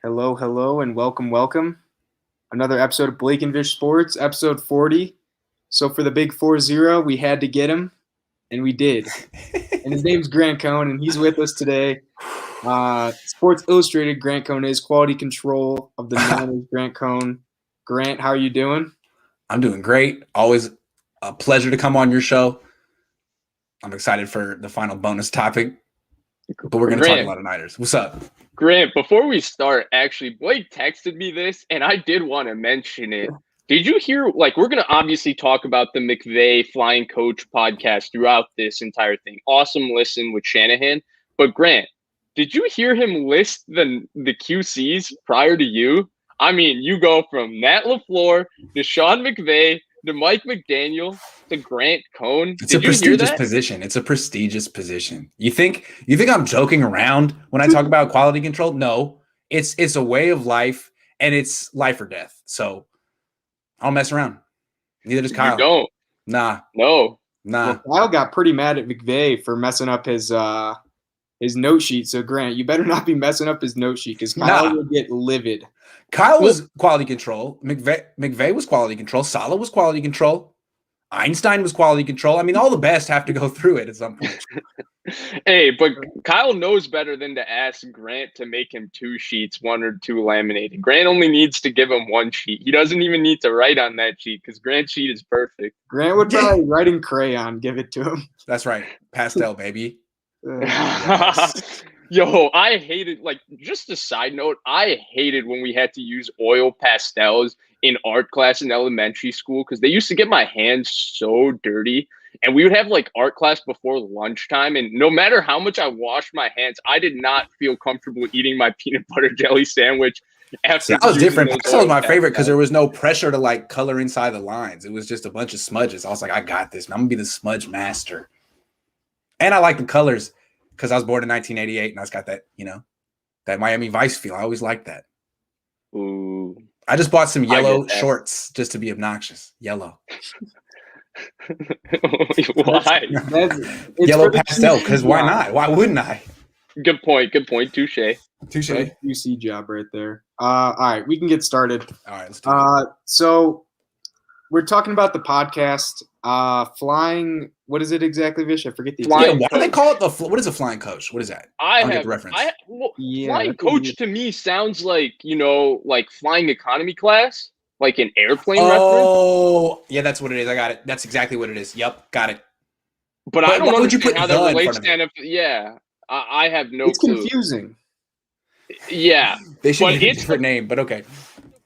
Hello, hello, and welcome. Another episode of Blake and Vish Sports, episode 40. So for the big 4-0, we had to get him, and we did. And his name's Grant Cohn, and he's with us today. Sports Illustrated Grant Cohn is quality control of the Niners. Grant Cohn. Grant, how are you doing? I'm doing great. Always a pleasure to come on your show. I'm excited for the final bonus topic, but we're going to talk a lot of Niners. What's up? Grant, before we start, actually, Blake texted me this, and I did want to mention it. Did you hear, we're going to obviously talk about the McVay Flying Coach podcast throughout this entire thing. Awesome listen with Shanahan. But Grant, did you hear him list the QCs prior to you? I mean, you go from Matt LaFleur to Sean McVay to Mike McDaniel to Grant Cohn. It's a prestigious position. It's a prestigious position. You think I'm joking around when I talk about quality control? No, it's a way of life, and it's life or death. So I don't mess around. Neither does Kyle. You don't? Nah. No. Nah. Well, Kyle got pretty mad at McVay for messing up his note sheet. So Grant, you better not be messing up his note sheet because Kyle will get livid. Kyle was quality control. McVay was quality control. Saleh was quality control. Einstein was quality control. I mean, all the best have to go through it at some point. Hey, but Kyle knows better than to ask Grant to make him 2 sheets, 1 or 2 laminated. Grant only needs to give him 1 sheet. He doesn't even need to write on that sheet because Grant's sheet is perfect. Grant would probably write in crayon, give it to him. That's right. Pastel, baby. Yes. Yo, I hated, just a side note, I hated when we had to use oil pastels in art class in elementary school because they used to get my hands so dirty. And we would have art class before lunchtime. And no matter how much I washed my hands, I did not feel comfortable eating my peanut butter jelly sandwich after. That was different. Pastel was my favorite because there was no pressure to color inside the lines. It was just a bunch of smudges. I was like, I got this. I'm going to be the smudge master. And I like the colors. Because I was born in 1988 and I just got that, that Miami Vice feel. I always liked that. Ooh. I just bought some yellow shorts just to be obnoxious. Yellow. Why? Yellow pastel, because why not? Why wouldn't I? Good point. Touche. QC job right there. All right, we can get started. All right, let's do it. So we're talking about the podcast. Flying. What is it exactly, Vish? I forget the. Why do they call it what is a flying coach? What is that? I don't get the reference. Flying coach to me sounds like flying economy class, like an airplane reference. Oh, yeah, that's what it is. I got it. That's exactly what it is. Yep, got it. But I don't understand how that relates to NFL. Yeah, I have no clue. It's confusing. Yeah, they should have a different name, but okay.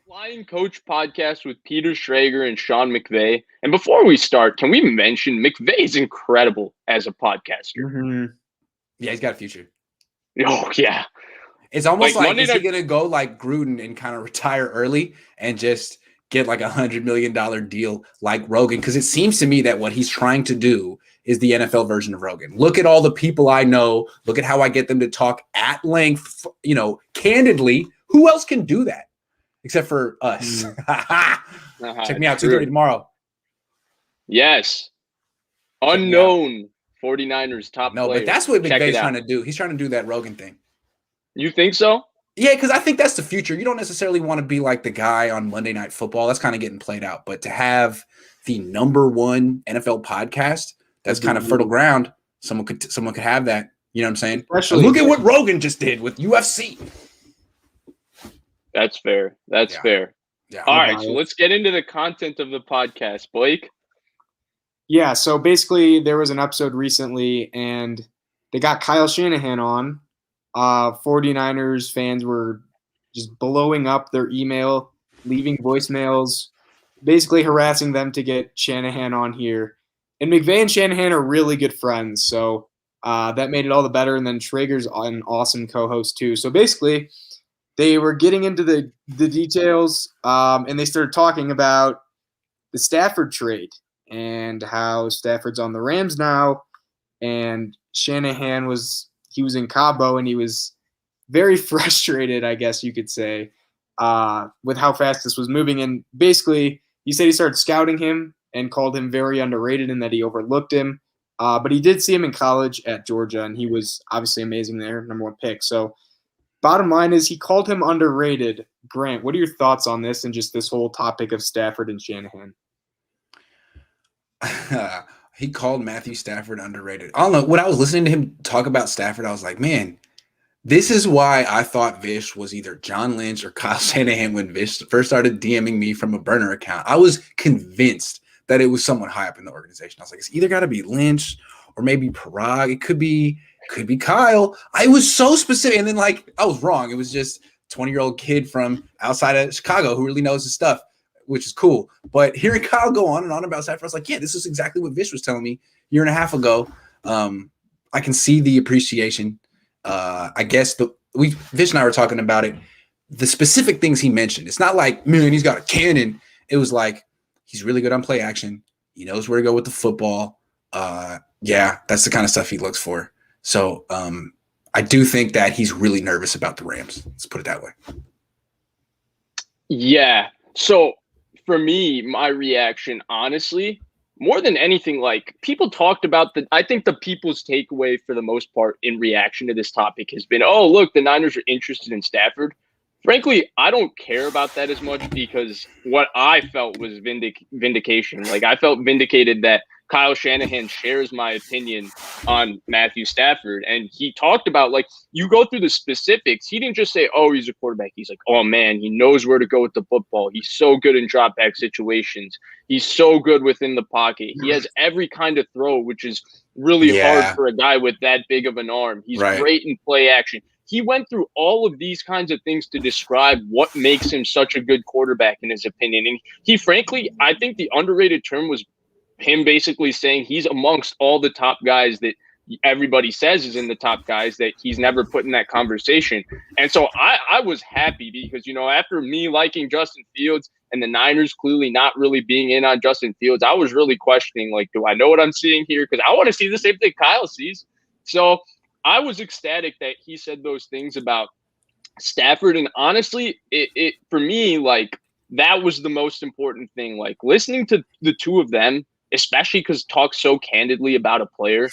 Flying Coach podcast with Peter Schrager and Sean McVay. And before we start, can we mention McVay's incredible as a podcaster? Mm-hmm. Yeah, he's got a future. Oh, yeah. It's almost like is he going to go like Gruden and kind of retire early and just get like $100 million deal like Rogan? Because it seems to me that what he's trying to do is the NFL version of Rogan. Look at all the people I know. Look at how I get them to talk at length, candidly. Who else can do that? Except for us. Check me out, 2:30 tomorrow. Yes. Unknown 49ers top player. No, but that's what McVay's trying to do. He's trying to do that Rogan thing. You think so? Yeah, because I think that's the future. You don't necessarily want to be like the guy on Monday Night Football. That's kind of getting played out. But to have the #1 NFL podcast, that's kind of fertile ground. Someone could have that. You know what I'm saying? Especially look at what Rogan just did with UFC. That's fair. That's fair. Yeah. All right, so let's get into the content of the podcast, Blake. Yeah, so basically there was an episode recently, and they got Kyle Shanahan on. 49ers fans were just blowing up their email, leaving voicemails, basically harassing them to get Shanahan on here. And McVay and Shanahan are really good friends, so that made it all the better. And then Schrager's an awesome co-host too. So basically – they were getting into the details, and they started talking about the Stafford trade and how Stafford's on the Rams now. And Shanahan was in Cabo, and he was very frustrated, I guess you could say, with how fast this was moving. And basically, he said he started scouting him and called him very underrated and that he overlooked him. But he did see him in college at Georgia, and he was obviously amazing there, #1 pick. So bottom line is he called him underrated. Grant, what are your thoughts on this and just this whole topic of Stafford and Shanahan? He called Matthew Stafford underrated. I don't know. When I was listening to him talk about Stafford, I was like, man, this is why I thought Vish was either John Lynch or Kyle Shanahan when Vish first started DMing me from a burner account. I was convinced that it was someone high up in the organization. I was like, it's either got to be Lynch or maybe Parag. It could be Kyle. I was so specific. And then, like, I was wrong. It was just 20-year-old kid from outside of Chicago who really knows his stuff, which is cool. But hearing Kyle go on and on about Stafford, I was like, yeah, this is exactly what Vish was telling me a year and a half ago. I can see the appreciation. I guess Vish and I were talking about it. The specific things he mentioned, it's not like, man, he's got a cannon. It was like, he's really good on play action. He knows where to go with the football. Yeah, that's the kind of stuff he looks for. So I do think that he's really nervous about the Rams. Let's put it that way. Yeah. So for me, my reaction, honestly, more than anything, like people talked about I think the people's takeaway for the most part in reaction to this topic has been, oh, look, the Niners are interested in Stafford. Frankly, I don't care about that as much because what I felt was vindication. Like I felt vindicated that Kyle Shanahan shares my opinion on Matthew Stafford. And he talked about, like, you go through the specifics. He didn't just say, oh, he's a quarterback. He's like, oh, man, he knows where to go with the football. He's so good in drop back situations. He's so good within the pocket. He has every kind of throw, which is really hard for a guy with that big of an arm. He's great in play action. He went through all of these kinds of things to describe what makes him such a good quarterback, in his opinion. And he, frankly, I think the underrated term was him basically saying he's amongst all the top guys that everybody says is in the top guys, that he's never put in that conversation. And so I was happy because, you know, after me liking Justin Fields and the Niners clearly not really being in on Justin Fields, I was really questioning, like, do I know what I'm seeing here? Because I want to see the same thing Kyle sees. So I was ecstatic that he said those things about Stafford. And honestly, it for me, like, that was the most important thing. Like, listening to the two of them, especially because talk so candidly about a player.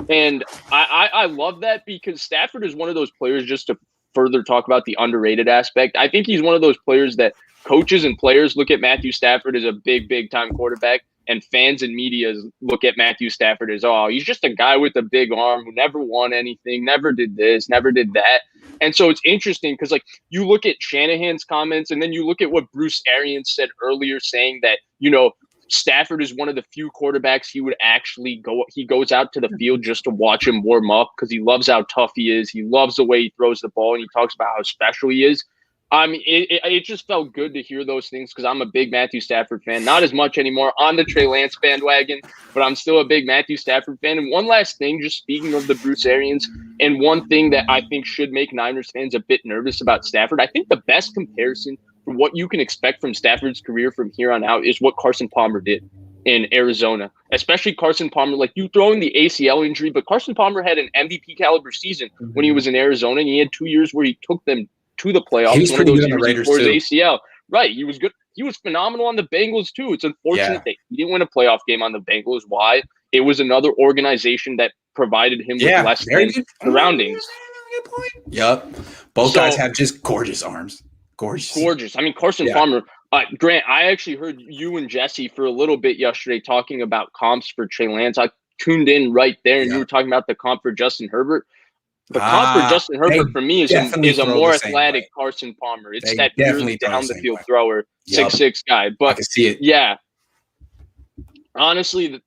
And I love that because Stafford is one of those players, just to further talk about the underrated aspect. I think he's one of those players that coaches and players look at Matthew Stafford as a big time quarterback, and fans and media look at Matthew Stafford as, oh, he's just a guy with a big arm who never won anything, never did this, never did that. And so it's interesting because, like, you look at Shanahan's comments and then you look at what Bruce Arians said earlier, saying that, you know, Stafford is one of the few quarterbacks he would actually he goes out to the field just to watch him warm up because he loves how tough he is. He loves the way he throws the ball, and he talks about how special he is. I mean, it just felt good to hear those things because I'm a big Matthew Stafford fan. Not as much anymore on the Trey Lance bandwagon, but I'm still a big Matthew Stafford fan. And one last thing, just speaking of the Bruce Arians, and one thing that I think should make Niners fans a bit nervous about Stafford, I think the best comparison for what you can expect from Stafford's career from here on out is what Carson Palmer did in Arizona, especially Carson Palmer. Like, you throw in the ACL injury, but Carson Palmer had an MVP caliber season when he was in Arizona, and he had 2 years where he took them to the playoffs. He was pretty good on the Raiders too. His ACL. Right. He was good. He was phenomenal on the Bengals too. It's unfortunate that he didn't win a playoff game on the Bengals. Why? It was another organization that provided him with less than surroundings. Good point. Yep. Both guys have just gorgeous arms. Gorgeous. I mean, Carson Palmer. Grant, I actually heard you and Jesse for a little bit yesterday talking about comps for Trey Lance. I tuned in right there, and you were talking about the comp for Justin Herbert. The comp for Justin Herbert for me is a more athletic Carson Palmer. It's that pure down the field thrower, 6'6" guy. But I can see it. Yeah. Honestly,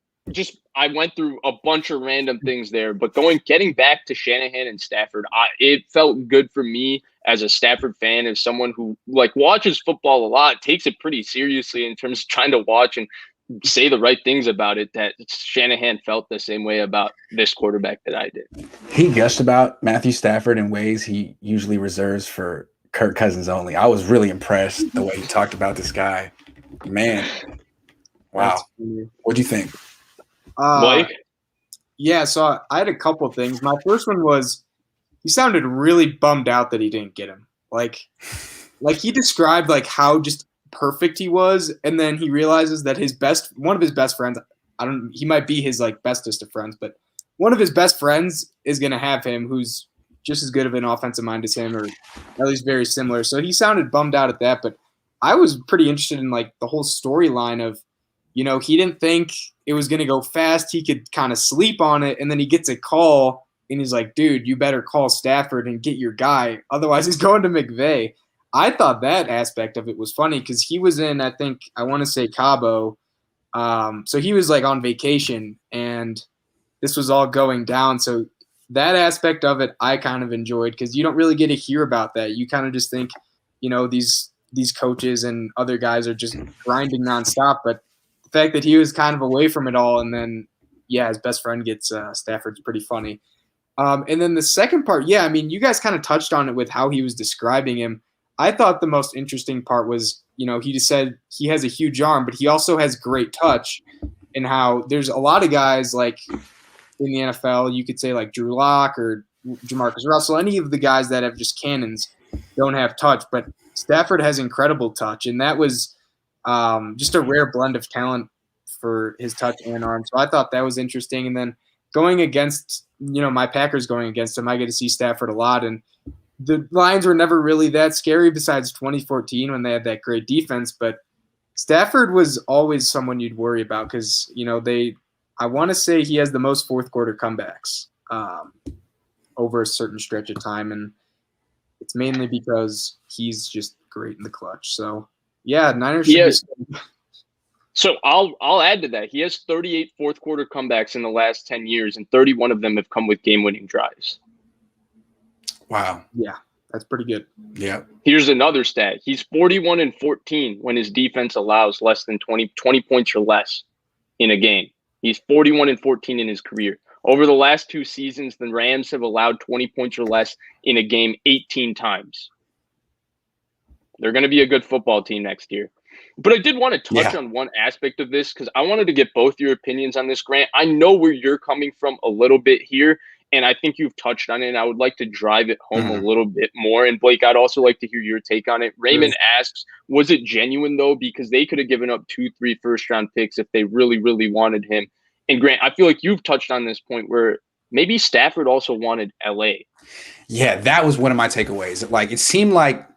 I went through a bunch of random things there, but getting back to Shanahan and Stafford, it felt good for me as a Stafford fan, as someone who, like, watches football a lot, takes it pretty seriously in terms of trying to watch and say the right things about it, that Shanahan felt the same way about this quarterback that I did. He gushed about Matthew Stafford in ways he usually reserves for Kirk Cousins only. I was really impressed the way he talked about this guy. Man. Wow. What'd you think? Blake? Yeah, so I had a couple of things. My first one was he sounded really bummed out that he didn't get him. Like he described, like, how just perfect he was, and then he realizes that one of his best friends, he might be his, like, bestest of friends, but one of his best friends is going to have him, who's just as good of an offensive mind as him, or at least very similar. So he sounded bummed out at that, but I was pretty interested in like the whole storyline of, he didn't think it was going to go fast. He could kind of sleep on it, and then he gets a call, and he's like, dude, you better call Stafford and get your guy. Otherwise, he's going to McVay. I thought that aspect of it was funny because he was in, I want to say Cabo. So he was like on vacation, and this was all going down. So that aspect of it, I kind of enjoyed because you don't really get to hear about that. You kind of just think, these coaches and other guys are just grinding nonstop. But the fact that he was kind of away from it all, and then, his best friend gets Stafford's pretty funny. And then the second part, you guys kind of touched on it with how he was describing him. I thought the most interesting part was, he just said he has a huge arm, but he also has great touch, and how there's a lot of guys like in the NFL, you could say like Drew Lock or Jamarcus Russell, any of the guys that have just cannons don't have touch, but Stafford has incredible touch, and that was just a rare blend of talent for his touch and arm. So I thought that was interesting. And then going against, my Packers going against him, I get to see Stafford a lot, and the Lions were never really that scary besides 2014 when they had that great defense, but Stafford was always someone you'd worry about because, I want to say he has the most fourth quarter comebacks over a certain stretch of time, and it's mainly because he's just great in the clutch. So, Niners should be. So I'll add to that. He has 38 fourth quarter comebacks in the last 10 years, and 31 of them have come with game-winning drives. Wow. Yeah, that's pretty good. Yeah. Here's another stat. He's 41-14 when his defense allows less than 20 points or less in a game. He's 41-14 in his career. Over the last 2 seasons, the Rams have allowed 20 points or less in a game 18 times. They're going to be a good football team next year. But I did want to touch on one aspect of this because I wanted to get both your opinions on this, Grant. I know where you're coming from a little bit here, and I think you've touched on it, and I would like to drive it home a little bit more. And, Blake, I'd also like to hear your take on it. Raymond asks, was it genuine, though? Because they could have given up 2-3 first-round picks if they really, really wanted him. And, Grant, I feel like you've touched on this point where maybe Stafford also wanted L.A. Yeah, that was one of my takeaways. Like, it seemed like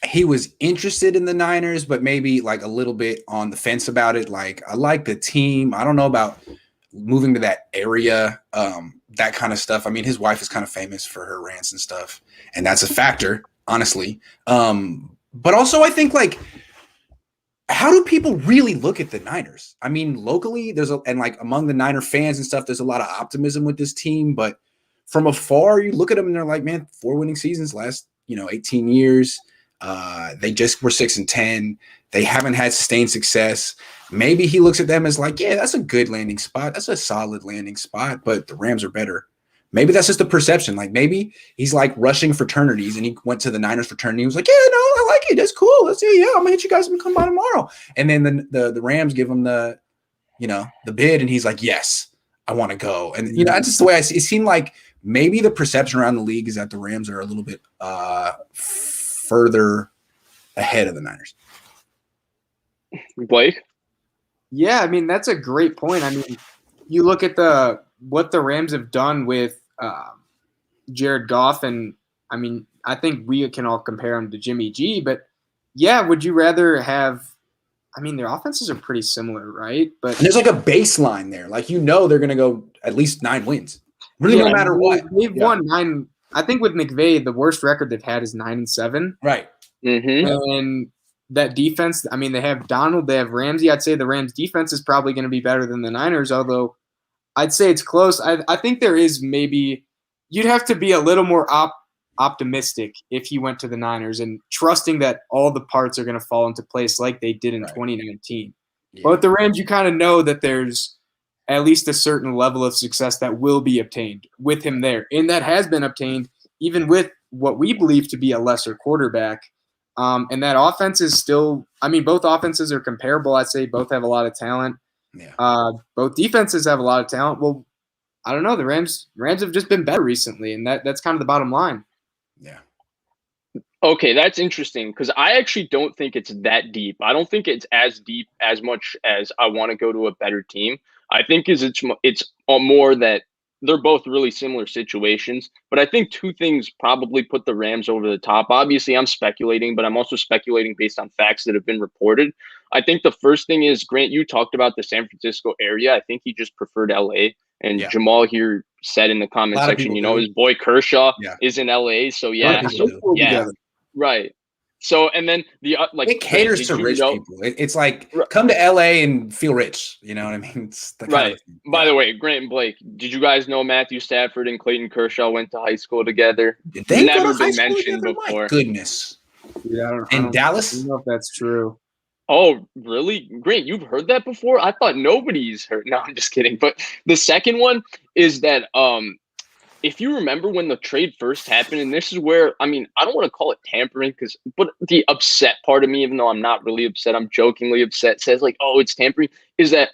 he was interested in the Niners, but maybe like a little bit on the fence about it. Like, I like the team. I don't know about moving to that area, that kind of stuff. I mean, his wife is kind of famous for her rants and stuff, and that's a factor, honestly. But also I think, like, how do people really look at the Niners? I mean, locally and like among the Niner fans and stuff, there's a lot of optimism with this team, but from afar, you look at them and they're like, man, 4 winning seasons last, 18 years. They just were 6-10. They haven't had sustained success. Maybe he looks at them as like, yeah, that's a good landing spot. That's a solid landing spot, but the Rams are better. Maybe that's just a perception. Like, maybe he's like rushing fraternities and he went to the Niners fraternity. He was like, yeah, no, I like it. That's cool. Let's see. Yeah, I'm gonna hit you guys and come by tomorrow. And then the Rams give him the bid, and he's like, yes, I want to go. And that's just the way I see it. It seemed like maybe the perception around the league is that the Rams are a little bit further ahead of the Niners. Blake? Yeah, I mean, that's a great point. I mean, you look at what the Rams have done with Jared Goff, and I mean, I think we can all compare him to Jimmy G, but yeah, would you rather have – I mean, their offenses are pretty similar, right? But and there's like a baseline there. Like, they're going to go at least 9 wins. Really, no matter what. They've won 9 – I think with McVay, the worst record they've had is 9-7. Right. Mm-hmm. And that defense, I mean, they have Donald, they have Ramsey. I'd say the Rams defense is probably going to be better than the Niners, although I'd say it's close. I think there is maybe – you'd have to be a little more optimistic if he went to the Niners and trusting that all the parts are going to fall into place like they did in 2019. Yeah. But with the Rams, you kind of know that there's at least a certain level of success that will be obtained with him there. And that has been obtained even with what we believe to be a lesser quarterback. And that offense is still – I mean, both offenses are comparable. I'd say both have a lot of talent. Yeah. Both defenses have a lot of talent. Well, I don't know. The Rams have just been better recently, and that's kind of the bottom line. Yeah. Okay, that's interesting because I actually don't think it's that deep. I don't think it's as deep as much as I want to go to a better team. I think it's more that they're both really similar situations. But I think two things probably put the Rams over the top. Obviously, I'm speculating, but I'm also speculating based on facts that have been reported. I think the first thing is, Grant, you talked about the San Francisco area. I think he just preferred LA. And Jamal here said in the comment section, his boy Kershaw is in LA. So yeah, right. So, and then it caters to rich people. It's like, come to LA and feel rich. You know what I mean? It's the right. By the way, Grant and Blake, did you guys know Matthew Stafford and Clayton Kershaw went to high school together? Did they never been mentioned before? My goodness. Yeah, in Dallas? I don't know if that's true. Oh, really? Grant, you've heard that before? I thought nobody's heard. No, I'm just kidding. But the second one is that if you remember when the trade first happened, and this is where, I mean, I don't want to call it tampering, but the upset part of me, even though I'm not really upset, I'm jokingly upset, says like, oh, it's tampering, is that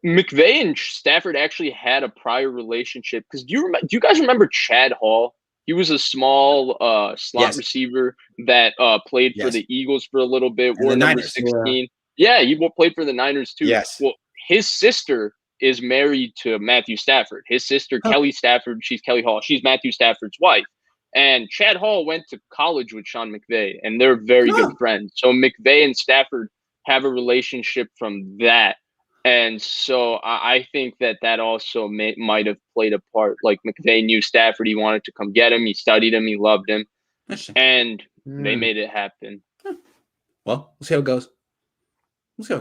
McVay and Stafford actually had a prior relationship. Because do you guys remember Chad Hall? He was a small slot receiver that played for the Eagles for a little bit, wore number 16. Yeah, he played for the Niners too. Yes. Well, his sister is married to Matthew Stafford. His sister, Kelly Stafford, she's Kelly Hall. She's Matthew Stafford's wife. And Chad Hall went to college with Sean McVay, and they're very good friends. So McVay and Stafford have a relationship from that. And so I think that also might have played a part. Like McVay knew Stafford. He wanted to come get him. He studied him. He loved him. And they made it happen. Well, we'll see how it goes. All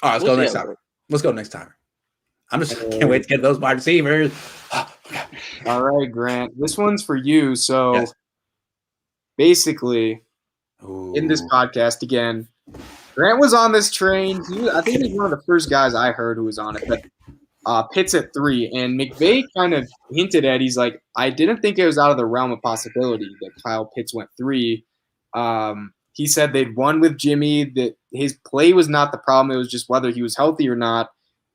right, let's go next time. Let's go next time. I'm just can't wait to get those wide receivers. All right, Grant. This one's for you. So basically, in this podcast again, Grant was on this train. I think he's one of the first guys I heard who was on it. But Pitts at 3, and McVay kind of hinted at. He's like, I didn't think it was out of the realm of possibility that Kyle Pitts went 3. He said they'd won with Jimmy. That his play was not the problem. It was just whether he was healthy or not,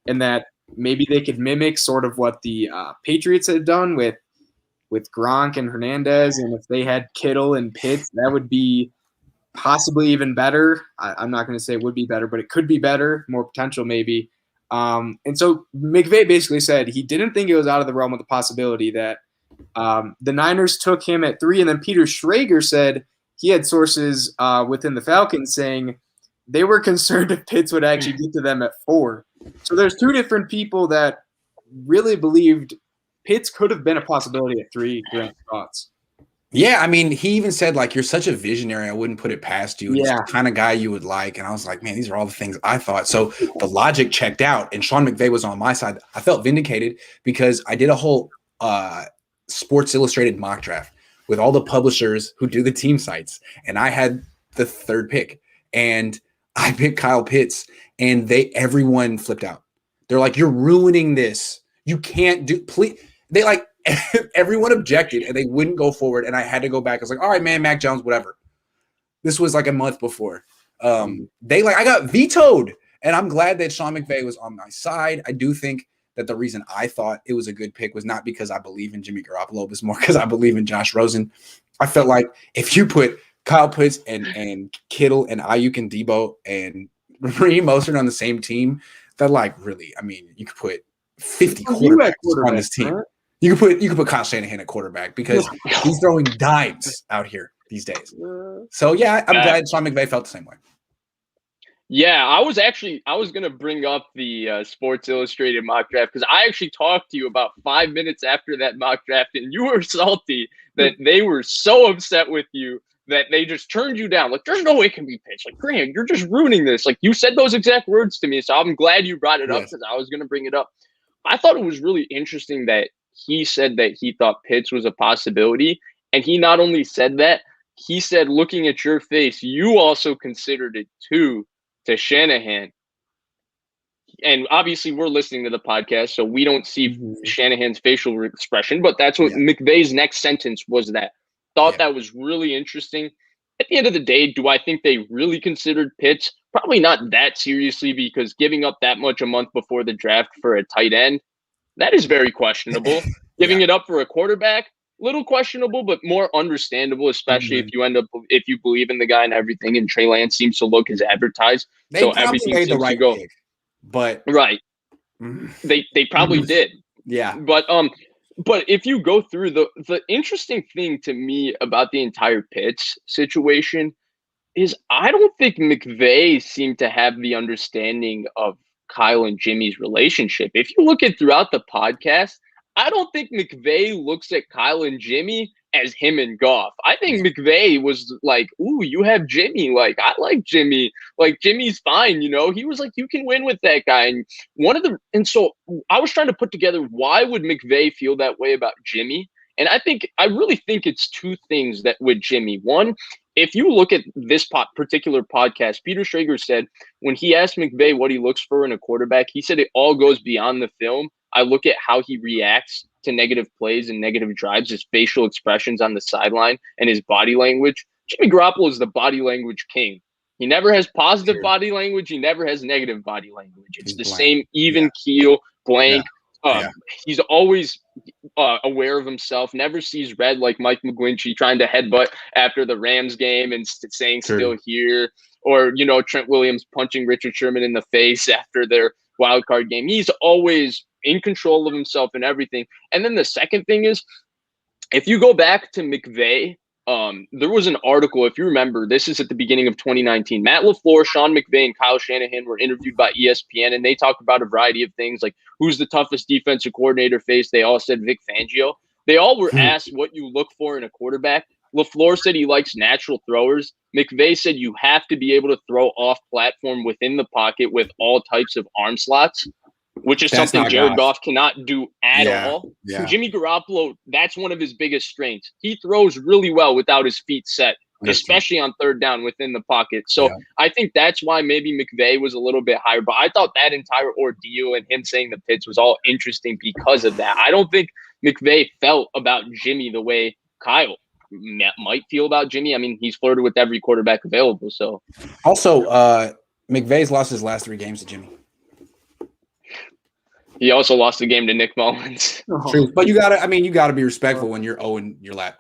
and that maybe they could mimic sort of what the Patriots had done with Gronk and Hernandez, and if they had Kittle and Pitts, that would be possibly even better. I'm not going to say it would be better, but it could be better, more potential maybe. And so McVay basically said he didn't think it was out of the realm of the possibility that the Niners took him at 3, and then Peter Schrager said he had sources within the Falcons saying they were concerned if Pitts would actually get to them at 4. So there's 2 different people that really believed Pitts could have been a possibility at 3. Grant, thoughts? Yeah, I mean, he even said, like, you're such a visionary, I wouldn't put it past you. He's the kind of guy you would like. And I was like, man, these are all the things I thought. So the logic checked out, and Sean McVay was on my side. I felt vindicated because I did a whole Sports Illustrated mock draft with all the publishers who do the team sites. And I had the 3rd pick. And I picked Kyle Pitts, and everyone flipped out. They're like, you're ruining this. You can't do – please. They like – everyone objected and they wouldn't go forward. And I had to go back. I was like, all right, man, Mac Jones, whatever. This was like a month before. I got vetoed, and I'm glad that Sean McVay was on my side. I do think that the reason I thought it was a good pick was not because I believe in Jimmy Garoppolo, it was more because I believe in Josh Rosen. I felt like if you put Kyle Pitts and Kittle and Ayuk and Debo and Raheem Mostert on the same team, that like really, I mean, you could put 50 quarterbacks on this team. Right? You could put Kyle Shanahan at quarterback because he's throwing dimes out here these days. So yeah, I'm glad Sean McVay felt the same way. Yeah, I was going to bring up the Sports Illustrated mock draft because I actually talked to you about 5 minutes after that mock draft, and you were salty that they were so upset with you that they just turned you down. Like, there's no way it can be pitched. Like, Graham, you're just ruining this. Like, you said those exact words to me, so I'm glad you brought it up because I was going to bring it up. I thought it was really interesting that he said that he thought Pitts was a possibility. And he not only said that, he said, looking at your face, you also considered it too to Shanahan. And obviously we're listening to the podcast, so we don't see Shanahan's facial expression, but that's what McVay's next sentence was that. Thought that was really interesting. At the end of the day, do I think they really considered Pitts? Probably not that seriously, because giving up that much a month before the draft for a tight end, that is very questionable. Giving it up for a quarterback, little questionable, but more understandable, especially if you believe in the guy and everything. And Trey Lance seems to look as advertised, so everything seems to go. Pick, but they probably did. Yeah. But But if you go through the interesting thing to me about the entire Pitts situation is I don't think McVay seemed to have the understanding of Kyle and Jimmy's relationship. If you look at throughout the podcast, I don't think McVay looks at Kyle and Jimmy as him and Goff. I think McVay was like, ooh, you have Jimmy. Like, I like Jimmy. Like, Jimmy's fine, you know? He was like, you can win with that guy. And so I was trying to put together, why would McVay feel that way about Jimmy? And I really think it's two things that with Jimmy. One, if you look at this particular podcast, Peter Schrager said when he asked McVay what he looks for in a quarterback, he said it all goes beyond the film. I look at how he reacts to negative plays and negative drives, his facial expressions on the sideline and his body language. Jimmy Garoppolo is the body language king. He never has positive body language. He never has negative body language. It's the same even keel, blank. He's always aware of himself, never sees red like Mike McGlinchey trying to headbutt after the Rams game and saying still here, or, you know, Trent Williams punching Richard Sherman in the face after their wild card game. He's always in control of himself and everything. And then the second thing is, if you go back to McVay, there was an article, if you remember, this is at the beginning of 2019. Matt LaFleur, Sean McVay, and Kyle Shanahan were interviewed by ESPN, and they talked about a variety of things, like who's the toughest defensive coordinator faced. They all said Vic Fangio. They all were asked what you look for in a quarterback. LaFleur said he likes natural throwers. McVay said you have to be able to throw off platform within the pocket with all types of arm slots, which is something Jared Goff cannot do at all. Yeah. Jimmy Garoppolo, that's one of his biggest strengths. He throws really well without his feet set, especially on third down within the pocket. So I think that's why maybe McVay was a little bit higher. But I thought that entire ordeal and him saying the Pitts was all interesting because of that. I don't think McVay felt about Jimmy the way Kyle might feel about Jimmy. I mean, he's flirted with every quarterback available. So also, McVay's lost his last 3 games to Jimmy. He also lost the game to Nick Mullins. True, but you gotta be respectful when you're 0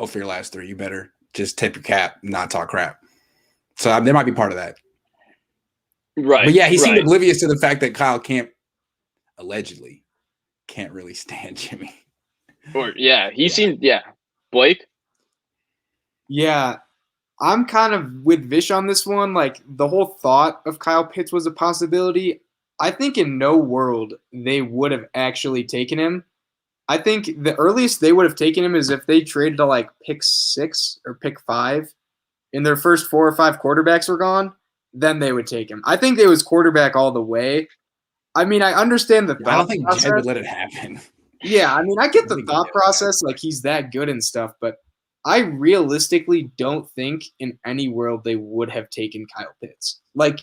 for your last 3. You better just tip your cap, not talk crap. So there might be part of that, right? But yeah, he seemed oblivious to the fact that Kyle allegedly can't really stand Jimmy. Or he seemed Blake. Yeah, I'm kind of with Vish on this one. Like, the whole thought of Kyle Pitts was a possibility. I think in no world they would have actually taken him. I think the earliest they would have taken him is if they traded to like pick 6 or pick 5 and their first 4 or 5 quarterbacks were gone, then they would take him. I think they was quarterback all the way. I mean, I understand the thought I don't think process. Jed would let it happen. Yeah, I mean, I get the thought process, like he's that good and stuff, but I realistically don't think in any world they would have taken Kyle Pitts. Like,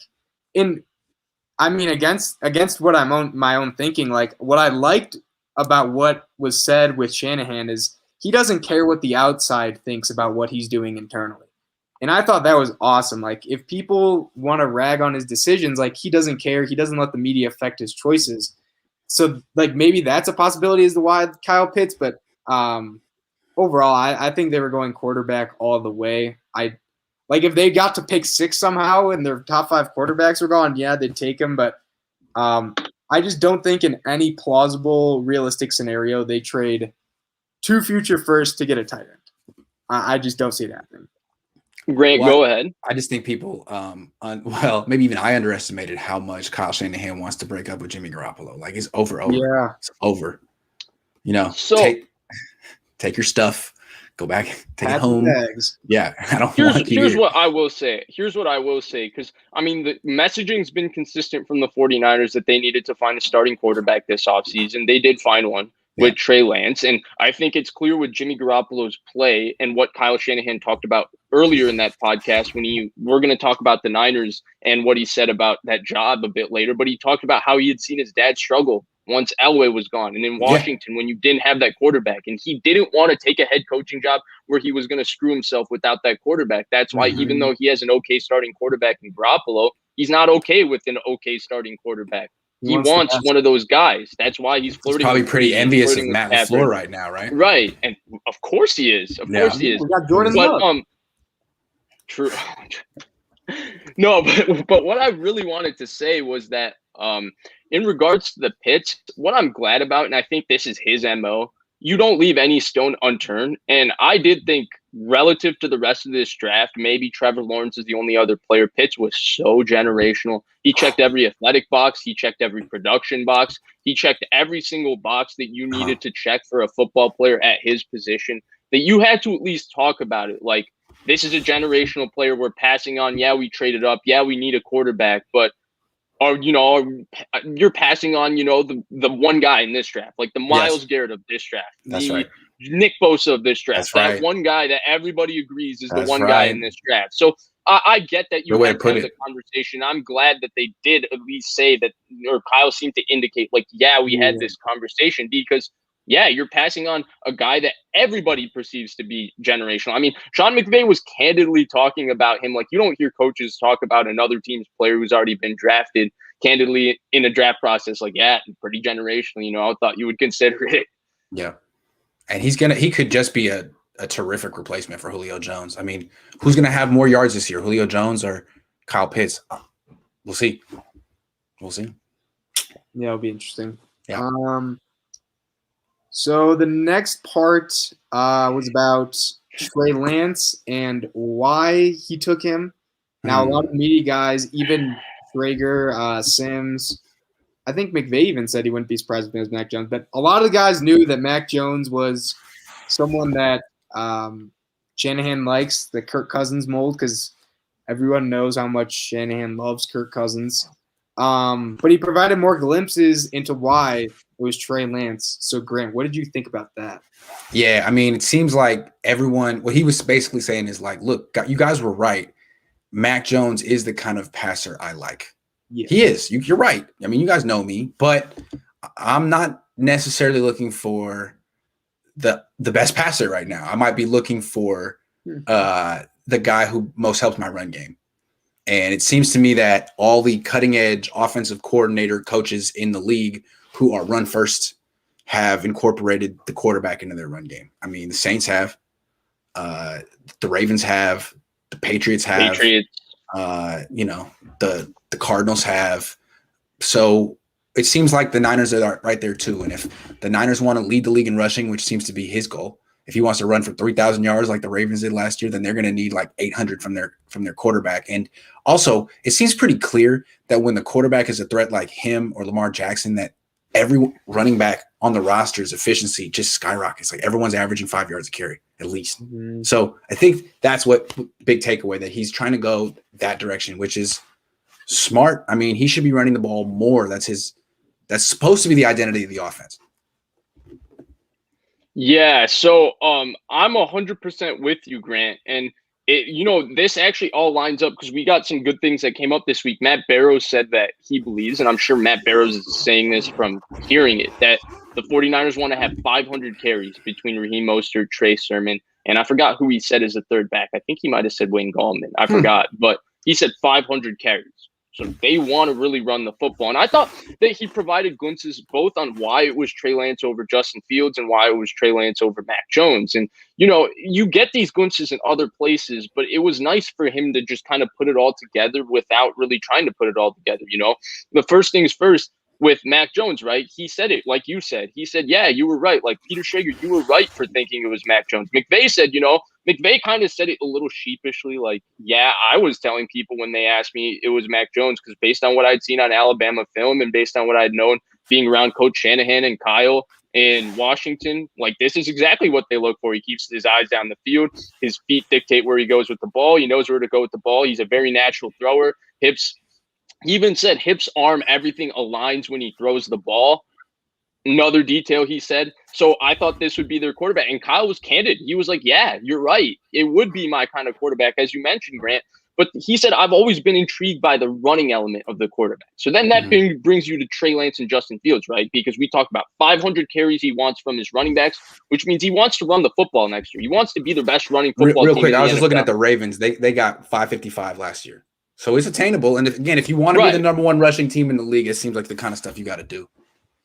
against what my own thinking, like what I liked about what was said with Shanahan is he doesn't care what the outside thinks about what he's doing internally. And I thought that was awesome. Like, if people want to rag on his decisions, like, he doesn't care. He doesn't let the media affect his choices. So, like, maybe that's a possibility as to why Kyle Pitts. But overall, I think they were going quarterback all the way. Like, if they got to pick 6 somehow and their top 5 quarterbacks were gone, yeah, they'd take him. But I just don't think in any plausible, realistic scenario they trade 2 future firsts to get a tight end. I just don't see it happening. Grant, go ahead. I just think people, maybe even I underestimated how much Kyle Shanahan wants to break up with Jimmy Garoppolo. Like, it's over. Yeah. It's over. You know, so take your stuff, go back, take it home. Yeah. Here's what I will say. Because, I mean, the messaging's been consistent from the 49ers that they needed to find a starting quarterback this offseason. They did find one with Trey Lance. And I think it's clear with Jimmy Garoppolo's play and what Kyle Shanahan talked about earlier in that podcast we're going to talk about the Niners and what he said about that job a bit later. But he talked about how he had seen his dad struggle once Elway was gone. And in Washington, when you didn't have that quarterback, and he didn't want to take a head coaching job where he was going to screw himself without that quarterback. That's why even though he has an okay starting quarterback in Garoppolo, he's not okay with an okay starting quarterback. He wants one of those guys. That's why he's flirting. He's probably pretty envious of Matt LaFleur right now, right? Right. And of course he is. Of course he is. We got Jordan Love. True. No, but what I really wanted to say was that in regards to the Pitts, what I'm glad about, and I think this is his MO, you don't leave any stone unturned. And I did think relative to the rest of this draft, maybe Trevor Lawrence is the only other player. Pitts was so generational. He checked every athletic box. He checked every production box. He checked every single box that you needed to check for a football player at his position, that you had to at least talk about it. Like, this is a generational player we're passing on. Yeah, we traded up. Yeah, we need a quarterback, but you're passing on, the one guy in this draft, like the Myles Garrett of this draft, Nick Bosa of this draft, that one guy that everybody agrees is the one guy in this draft. So I get that you had the conversation. I'm glad that they did at least say that, or Kyle seemed to indicate, like, yeah, we had this conversation, because you're passing on a guy that everybody perceives to be generational. I mean, Sean McVay was candidly talking about him. Like, you don't hear coaches talk about another team's player who's already been drafted candidly in a draft process. Like, pretty generational. I thought you would consider it. Yeah. And he could just be a terrific replacement for Julio Jones. I mean, who's going to have more yards this year, Julio Jones or Kyle Pitts? We'll see. Yeah, it'll be interesting. Yeah. So the next part was about Trey Lance and why he took him. Now, a lot of media guys, even Schrager, Sims, I think McVay even said he wouldn't be surprised if it was Mac Jones. But a lot of the guys knew that Mac Jones was someone that Shanahan likes, the Kirk Cousins mold, because everyone knows how much Shanahan loves Kirk Cousins. But he provided more glimpses into why it was Trey Lance. So, Grant, what did you think about that? Yeah, I mean, it seems like what he was basically saying is like, look, you guys were right. Mac Jones is the kind of passer I like. Yeah. He is. You're right. I mean, you guys know me, but I'm not necessarily looking for the best passer right now. I might be looking for the guy who most helps my run game. And it seems to me that all the cutting-edge offensive coordinator coaches in the league who are run first have incorporated the quarterback into their run game. I mean, the Saints have, the Ravens have, the Patriots have, the Cardinals have. So it seems like the Niners are right there too. And if the Niners want to lead the league in rushing, which seems to be his goal, if he wants to run for 3,000 yards like the Ravens did last year, then they're going to need like 800 from their quarterback. And also, it seems pretty clear that when the quarterback is a threat like him or Lamar Jackson, that every running back on the roster's efficiency just skyrockets. Like, everyone's averaging 5 yards a carry at least. Mm-hmm. So I think that's what big takeaway, that he's trying to go that direction, which is smart. I mean, he should be running the ball more. That's supposed to be the identity of the offense. Yeah, so I'm 100% with you, Grant. And this actually all lines up because we got some good things that came up this week. Matt Barrows said that he believes, and I'm sure Matt Barrows is saying this from hearing it, that the 49ers want to have 500 carries between Raheem Mostert, Trey Sermon, and I forgot who he said is the third back. I think he might have said Wayne Gallman. I forgot, but he said 500 carries. So they want to really run the football. And I thought that he provided glimpses both on why it was Trey Lance over Justin Fields and why it was Trey Lance over Mac Jones. And, you get these glimpses in other places, but it was nice for him to just kind of put it all together without really trying to put it all together. The first things first with Mac Jones, right? He said it like you said. He said, yeah, you were right. Like, Peter Schrager, you were right for thinking it was Mac Jones. McVay said, McVay kind of said it a little sheepishly, like, yeah, I was telling people when they asked me it was Mac Jones, because based on what I'd seen on Alabama film and based on what I'd known being around Coach Shanahan and Kyle in Washington, like, this is exactly what they look for. He keeps his eyes down the field. His feet dictate where he goes with the ball. He knows where to go with the ball. He's a very natural thrower. He even said hips, arm, everything aligns when he throws the ball. Another detail he said. So I thought this would be their quarterback. And Kyle was candid. He was like, yeah, you're right. It would be my kind of quarterback, as you mentioned, Grant. But he said, I've always been intrigued by the running element of the quarterback. So then that brings you to Trey Lance and Justin Fields, right? Because we talked about 500 carries he wants from his running backs, which means he wants to run the football next year. He wants to be the best running football team. Real quick, I was just looking at the Ravens. They got 555 last year. So it's attainable. And if you want to be the number one rushing team in the league, it seems like the kind of stuff you got to do.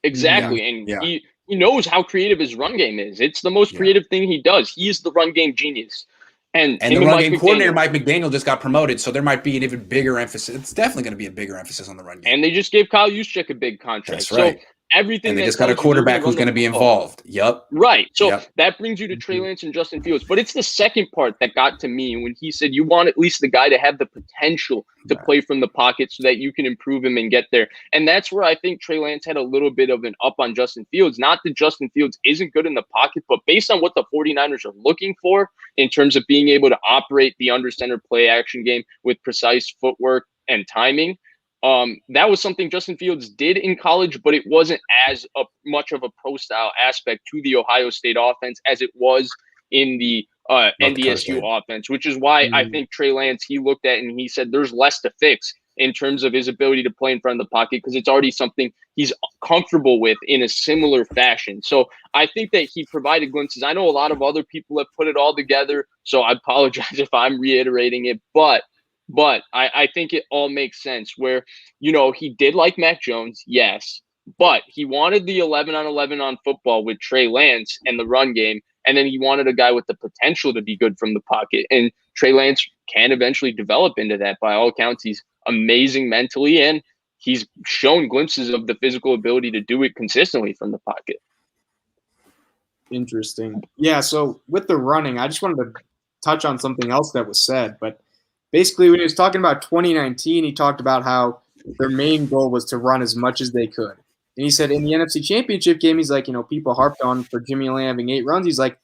Exactly. Yeah. And he knows how creative his run game is. It's the most creative thing he does. He is the run game genius. And the run game coordinator, Mike McDaniel, just got promoted. So there might be an even bigger emphasis. It's definitely going to be a bigger emphasis on the run game. And they just gave Kyle Juszczyk a big contract. That's right. So everything. And they just got a quarterback who's going to be involved. Yep. Right. So that brings you to Trey Lance and Justin Fields. But it's the second part that got to me when he said you want at least the guy to have the potential to play from the pocket so that you can improve him and get there. And that's where I think Trey Lance had a little bit of an up on Justin Fields. Not that Justin Fields isn't good in the pocket, but based on what the 49ers are looking for in terms of being able to operate the under center play action game with precise footwork and timing, that was something Justin Fields did in college, but it wasn't as much of a pro-style aspect to the Ohio State offense as it was in the NDSU offense, which is why I think Trey Lance, he looked at and he said there's less to fix in terms of his ability to play in front of the pocket because it's already something he's comfortable with in a similar fashion. So I think that he provided glimpses. I know a lot of other people have put it all together, so I apologize if I'm reiterating it, but I think it all makes sense where, he did like Mac Jones, yes, but he wanted the 11-on-11 on football with Trey Lance and the run game, and then he wanted a guy with the potential to be good from the pocket. And Trey Lance can eventually develop into that. By all accounts, he's amazing mentally, and he's shown glimpses of the physical ability to do it consistently from the pocket. Interesting. Yeah, so with the running, I just wanted to touch on something else that was said, but basically, when he was talking about 2019, he talked about how their main goal was to run as much as they could. And he said in the NFC Championship game, he's like, people harped on for Jimmy only having 8 runs. He's like,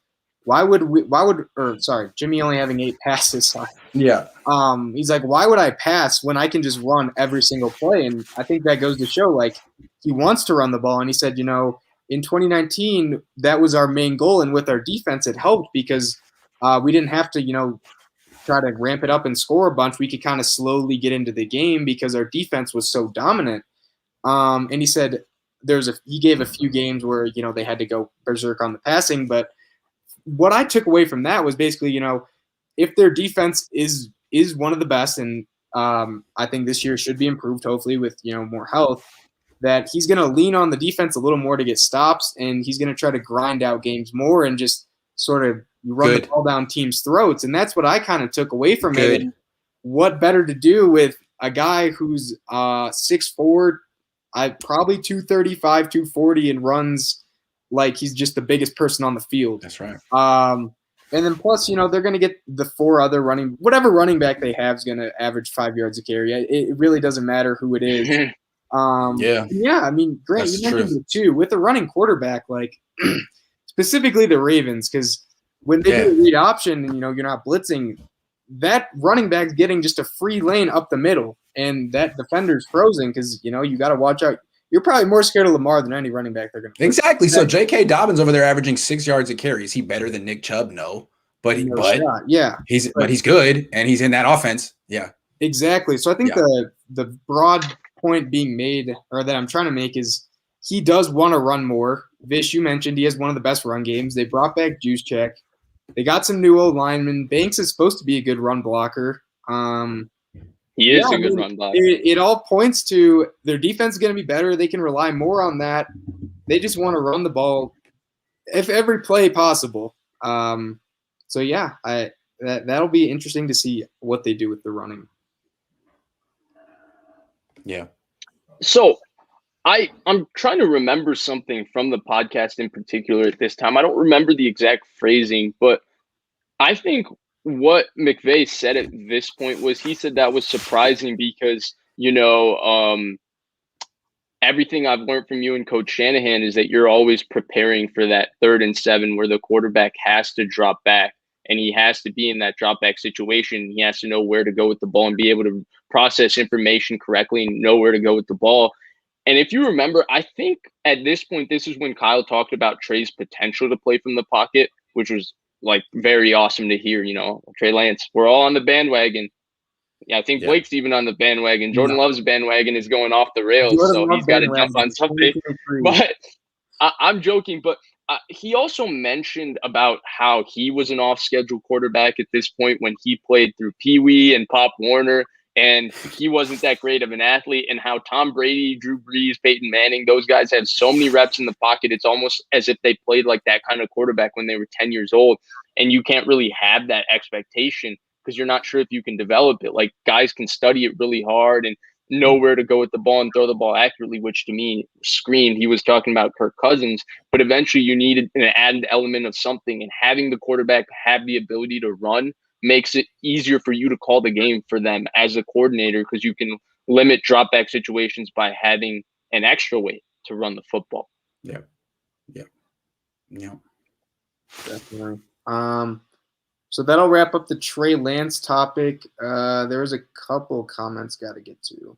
Jimmy only having 8 passes. Yeah. He's like, why would I pass when I can just run every single play? And I think that goes to show, like, he wants to run the ball. And he said, in 2019, that was our main goal. And with our defense, it helped because we didn't have to, try to ramp it up and score a bunch. We could kind of slowly get into the game because our defense was so dominant. And he said he gave a few games where, they had to go berserk on the passing. But what I took away from that was basically, if their defense is one of the best, and I think this year should be improved, hopefully with, more health, that he's going to lean on the defense a little more to get stops, and he's going to try to grind out games more and just sort of run the ball down teams' throats. And that's what I kind of took away from it. And what better to do with a guy who's 6'4", probably 235, 240, and runs like he's just the biggest person on the field. That's right. And then plus, they're going to get the 4 other whatever running back they have is going to average 5 yards a carry. It really doesn't matter who it is. Yeah. I mean, Grant, that's you mentioned it too with the running quarterback, like specifically the Ravens, because when they do a read option and, you're not blitzing, that running back's getting just a free lane up the middle, and that defender's frozen because, you got to watch out. You're probably more scared of Lamar than any running back they're going to. Exactly. So J.K. Dobbins over there averaging 6 yards a carry. Is he better than Nick Chubb? No. But he's good, and he's in that offense. Yeah. Exactly. So I think the broad point being made, or that I'm trying to make, is he does want to run more. Vish, you mentioned he has one of the best run games. They brought back Juszczyk. They got some new old linemen. Banks is supposed to be a good run blocker. He is a good run blocker. It all points to their defense is going to be better. They can rely more on that. They just want to run the ball if every play possible. So yeah, that'll be interesting to see what they do with the running. Yeah. So I'm trying to remember something from the podcast in particular at this time. I don't remember the exact phrasing, but I think what McVay said at this point was he said that was surprising because, everything I've learned from you and Coach Shanahan is that you're always preparing for that 3rd and 7 where the quarterback has to drop back and he has to be in that drop back situation. He has to know where to go with the ball and be able to process information correctly and know where to go with the ball. And if you remember, I think at this point, this is when Kyle talked about Trey's potential to play from the pocket, which was like very awesome to hear. Trey Lance, we're all on the bandwagon. Yeah, I think Blake's even on the bandwagon. Jordan Love's bandwagon is going off the rails, so he's got to jump on something. But I'm joking. But he also mentioned about how he was an off-schedule quarterback at this point when he played through Pee Wee and Pop Warner, and he wasn't that great of an athlete, and how Tom Brady, Drew Brees, Peyton Manning, those guys have so many reps in the pocket. It's almost as if they played like that kind of quarterback when they were 10 years old, and you can't really have that expectation because you're not sure if you can develop it. Like, guys can study it really hard and know where to go with the ball and throw the ball accurately, which to me screamed. He was talking about Kirk Cousins, but eventually you needed an added element of something, and having the quarterback have the ability to run makes it easier for you to call the game for them as a coordinator, because you can limit drop back situations by having an extra way to run the football. Yeah. Definitely. So that'll wrap up the Trey Lance topic. There was a couple comments got to get to.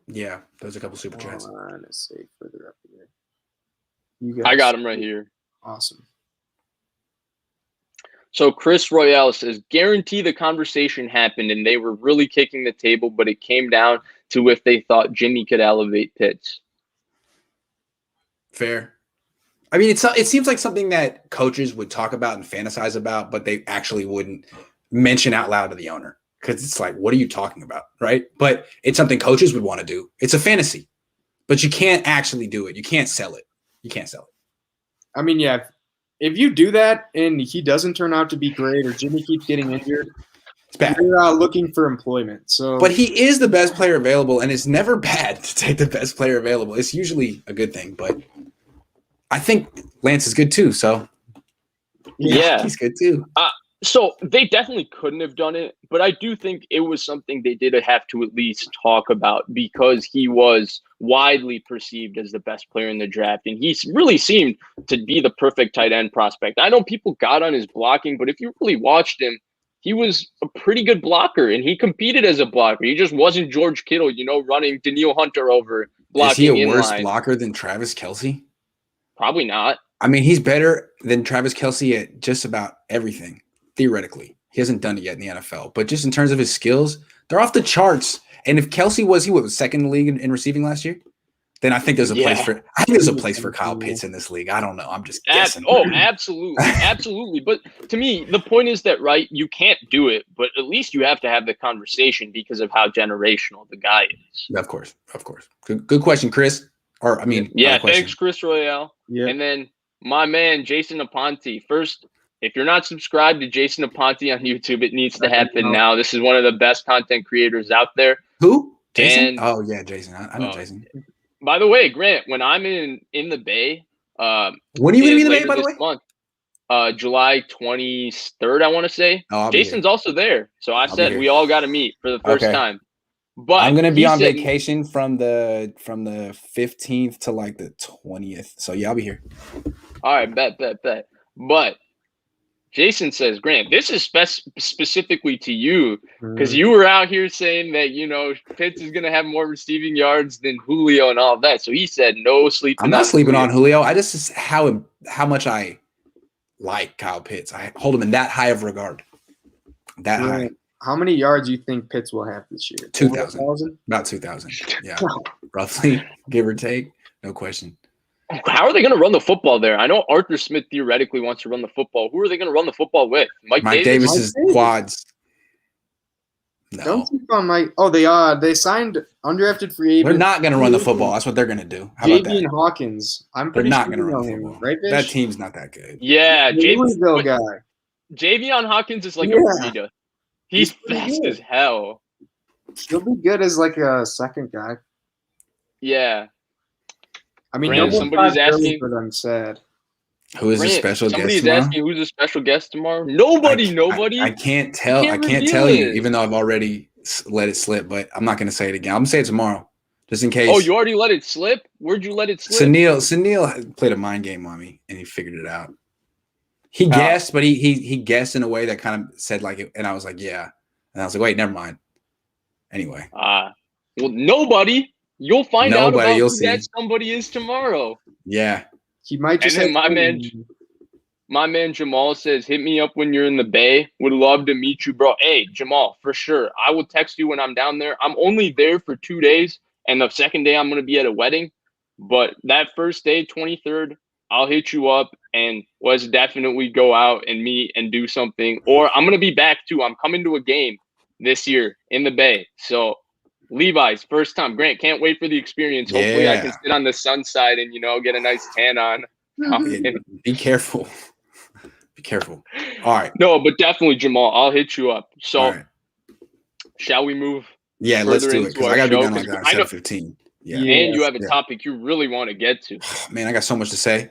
Yeah, there's a couple super chats. Let's see further up here. I got them right here. Awesome. So Chris Royale says, guarantee the conversation happened and they were really kicking the table, but it came down to if they thought Jimmy could elevate Pitts. Fair. I mean, it seems like something that coaches would talk about and fantasize about, but they actually wouldn't mention out loud to the owner, because it's like, what are you talking about, right? But it's something coaches would want to do. It's a fantasy, but you can't actually do it. You can't sell it. I mean, yeah, if you do that and he doesn't turn out to be great, or Jimmy keeps getting injured, it's bad. You're looking for employment. So, but he is the best player available, and it's never bad to take the best player available. It's usually a good thing, but I think Lance is good too. So yeah, he's good too. So they definitely couldn't have done it, but I do think it was something they did have to at least talk about, because he was widely perceived as the best player in the draft, and he really seemed to be the perfect tight end prospect. I know people got on his blocking, but if you really watched him, he was a pretty good blocker, and he competed as a blocker. He just wasn't George Kittle, running Danielle Hunter over blocking. Is he a worse line. blocker than Travis Kelce? Probably not. I mean, he's better than Travis Kelce at just about everything. Theoretically, he hasn't done it yet in the NFL, but just in terms of his skills, they're off the charts. And if Kelce was second in the league in receiving last year, then I think there's a place for Kyle Pitts in this league. I don't know. I'm just guessing. Absolutely. But to me, the point is that, right, you can't do it, but at least you have to have the conversation because of how generational the guy is. Of course. Good question, Chris. Thanks, Chris Royale. Yeah. And then my man, Jason Aponte. First, if you're not subscribed to Jason Aponte on YouTube, it needs to happen now. This is one of the best content creators out there. Who? Jason? Jason. I know Jason. By the way, Grant, when I'm in the Bay, when are you going to be in the Bay, by the way? Month, July 23rd, I want to say. Jason's also there. So I said we all got to meet for the first time. But I'm going to be on vacation from the 15th to like the 20th. So yeah, I'll be here. All right, bet. But Jason says, Grant, this is specifically to you, because you were out here saying that, Pitts is going to have more receiving yards than Julio and all of that. So he said, no sleeping. I'm not sleeping on Julio. I just how much I like Kyle Pitts. I hold him in that high of regard. That high. How many yards do you think Pitts will have this year? 2,000. About 2,000. Yeah, roughly, give or take. No question. How are they going to run the football there? I know Arthur Smith theoretically wants to run the football. Who are they going to run the football with? Mike Davis is quads. No. Don't sleep on Mike. Oh, they signed undrafted free agent. They're not going to run the football. That's what they're going to do. How about that? Javian Hawkins. They're not going to run the football. Right, Vish? That team's not that good. Yeah, guy. Javian Hawkins is like a burrito. He's fast as hell. He'll be good as like a second guy. Yeah. I mean, somebody's asking for them. Sad. Who is a special guest tomorrow? Somebody's asking who's a special guest tomorrow. Nobody. I can't tell. I can't tell you, even though I've already let it slip. But I'm not going to say it again. I'm going to say it tomorrow, just in case. Oh, you already let it slip? Where'd you let it slip? Sunil played a mind game on me, and he figured it out. He guessed, but he guessed in a way that kind of said like it, and I was like, yeah, and I was like, wait, never mind. Anyway. Well, nobody. You'll find out about who that somebody is tomorrow. Yeah. He might just. And then my man Jamal says, hit me up when you're in the Bay. Would love to meet you, bro. Hey, Jamal, for sure. I will text you when I'm down there. I'm only there for 2 days, and the second day I'm going to be at a wedding. But that first day, 23rd, I'll hit you up, and let's definitely go out and meet and do something. Or I'm going to be back, too. I'm coming to a game this year in the Bay. So Levi's, first time. Grant, can't wait for the experience. Hopefully I can sit on the sun side and, get a nice tan on. Be careful. Be careful. All right. No, but definitely, Jamal, I'll hit you up. So shall we move Yeah, let's do it because I got to be done like that at 7:15. Yeah. And you have a topic you really want to get to. Man, I got so much to say.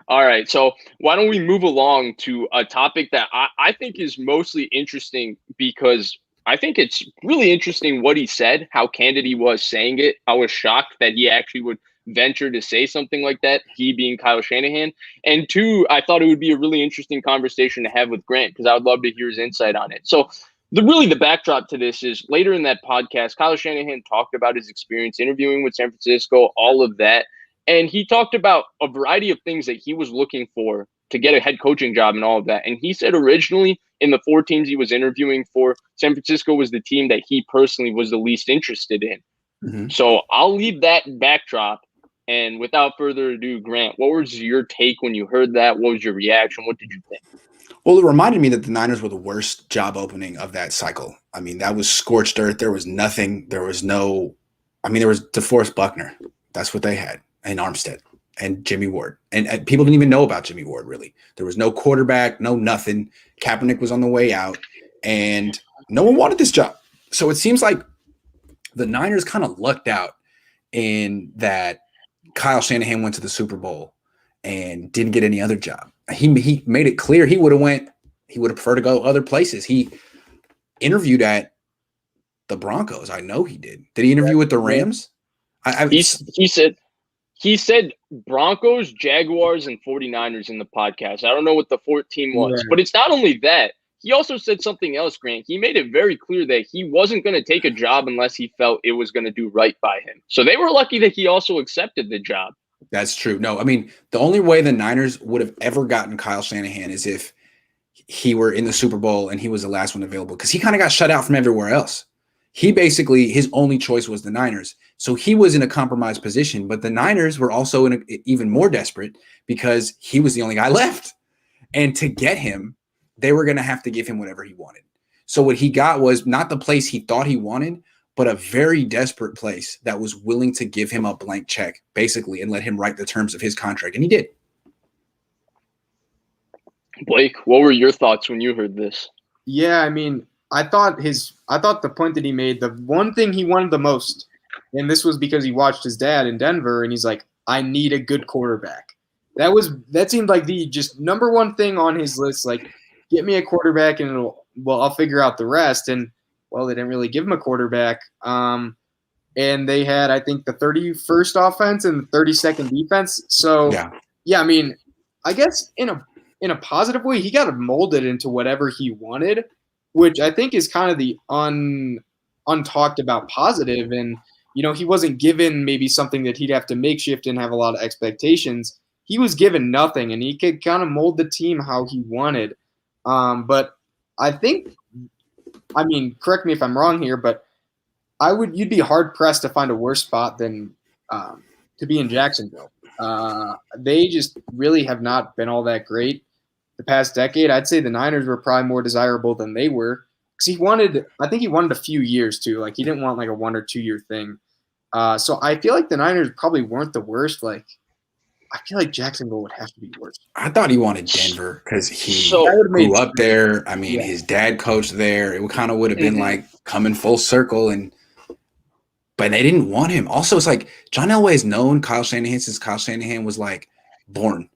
All right, so why don't we move along to a topic that I think is mostly interesting because I think it's really interesting what he said, how candid he was saying it. I was shocked that he actually would venture to say something like that, he being Kyle Shanahan. And two, I thought it would be a really interesting conversation to have with Grant because I would love to hear his insight on it. So the backdrop to this is later in that podcast, Kyle Shanahan talked about his experience interviewing with San Francisco, all of that. And he talked about a variety of things that he was looking for to get a head coaching job and all of that. And he said originally in the 4 teams he was interviewing for, San Francisco was the team that he personally was the least interested in. Mm-hmm. So I'll leave that backdrop. And without further ado, Grant, what was your take when you heard that? What was your reaction? What did you think? Well, it reminded me that the Niners were the worst job opening of that cycle. I mean, that was scorched earth. There was nothing. There was DeForest Buckner. That's what they had. And Armstead and Jimmy Ward. And people didn't even know about Jimmy Ward, really. There was no quarterback, no nothing. Kaepernick was on the way out, and no one wanted this job. So it seems like the Niners kind of lucked out in that Kyle Shanahan went to the Super Bowl and didn't get any other job. He made it clear he would have preferred to go other places. He interviewed at the Broncos. I know he did. Did he interview with the Rams? He said Broncos, Jaguars, and 49ers in the podcast. I don't know what the 4th team was, but it's not only that. He also said something else, Grant. He made it very clear that he wasn't going to take a job unless he felt it was going to do right by him. So they were lucky that he also accepted the job. That's true. No, I mean, the only way the Niners would have ever gotten Kyle Shanahan is if he were in the Super Bowl and he was the last one available because he kind of got shut out from everywhere else. He basically, his only choice was the Niners. So he was in a compromised position, but the Niners were also even more desperate because he was the only guy left. And to get him, they were going to have to give him whatever he wanted. So what he got was not the place he thought he wanted, but a very desperate place that was willing to give him a blank check, basically, and let him write the terms of his contract. And he did. Blake, what were your thoughts when you heard this? Yeah, I mean, I thought the point that he made, the one thing he wanted the most, and this was because he watched his dad in Denver, and he's like, I need a good quarterback. That seemed like the just number one thing on his list, like, get me a quarterback and I'll figure out the rest. And well, they didn't really give him a quarterback. And they had, I think, the 31st offense and the 32nd defense. So yeah, I mean, I guess in a positive way, he got molded into whatever he wanted, which I think is kind of the untalked about positive. And, you know, he wasn't given maybe something that he'd have to makeshift and have a lot of expectations. He was given nothing, and he could kind of mold the team how he wanted. But I think, I mean, correct me if I'm wrong here, but you'd be hard pressed to find a worse spot than to be in Jacksonville. They just really have not been all that great the past decade. I'd say the Niners were probably more desirable than they were because I think he wanted a few years too. Like he didn't want like a 1 or 2 year thing. So I feel like the Niners probably weren't the worst. Like I feel like Jacksonville would have to be worse. I thought he wanted Denver because he grew up there. I mean, his dad coached there. It kind of would have been like coming full circle, but they didn't want him. Also, it's like John Elway has known Kyle Shanahan since Kyle Shanahan was like born,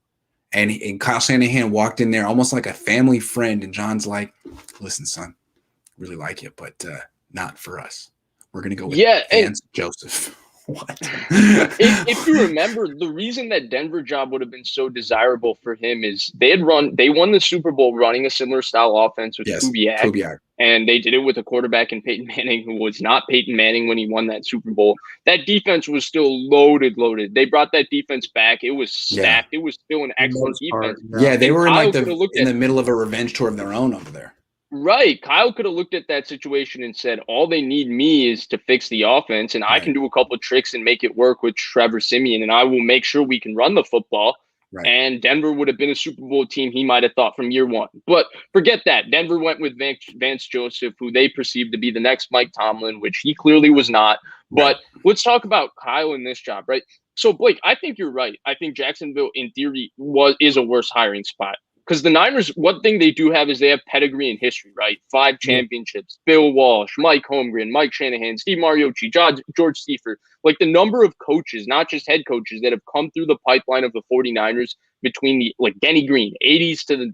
and Kyle Shanahan walked in there almost like a family friend, and John's like, "Listen, son, really like you, but not for us. We're gonna go with Vance Joseph." What? if you remember, the reason that Denver job would have been so desirable for him is they won the Super Bowl running a similar style offense with Kubiak, and they did it with a quarterback in Peyton Manning who was not Peyton Manning when he won that Super Bowl. That defense was still loaded. They brought that defense back. It was stacked. It was still an excellent defense. Yeah, they were in the middle of a revenge tour of their own over there. Right. Kyle could have looked at that situation and said, all they need me is to fix the offense, and I can do a couple of tricks and make it work with Trevor Siemian, and I will make sure we can run the football. Right. And Denver would have been a Super Bowl team he might have thought from year one. But forget that. Denver went with Vance Joseph, who they perceived to be the next Mike Tomlin, which he clearly was not. But let's talk about Kyle in this job, right? So, Blake, I think you're right. I think Jacksonville, in theory, is a worse hiring spot. because the Niners, one thing they do have is they have pedigree and history, right? 5 championships, Bill Walsh, Mike Holmgren, Mike Shanahan, Steve Mariucci, George Seifert. Like the number of coaches, not just head coaches, that have come through the pipeline of the 49ers between the like Denny Green, 80s to the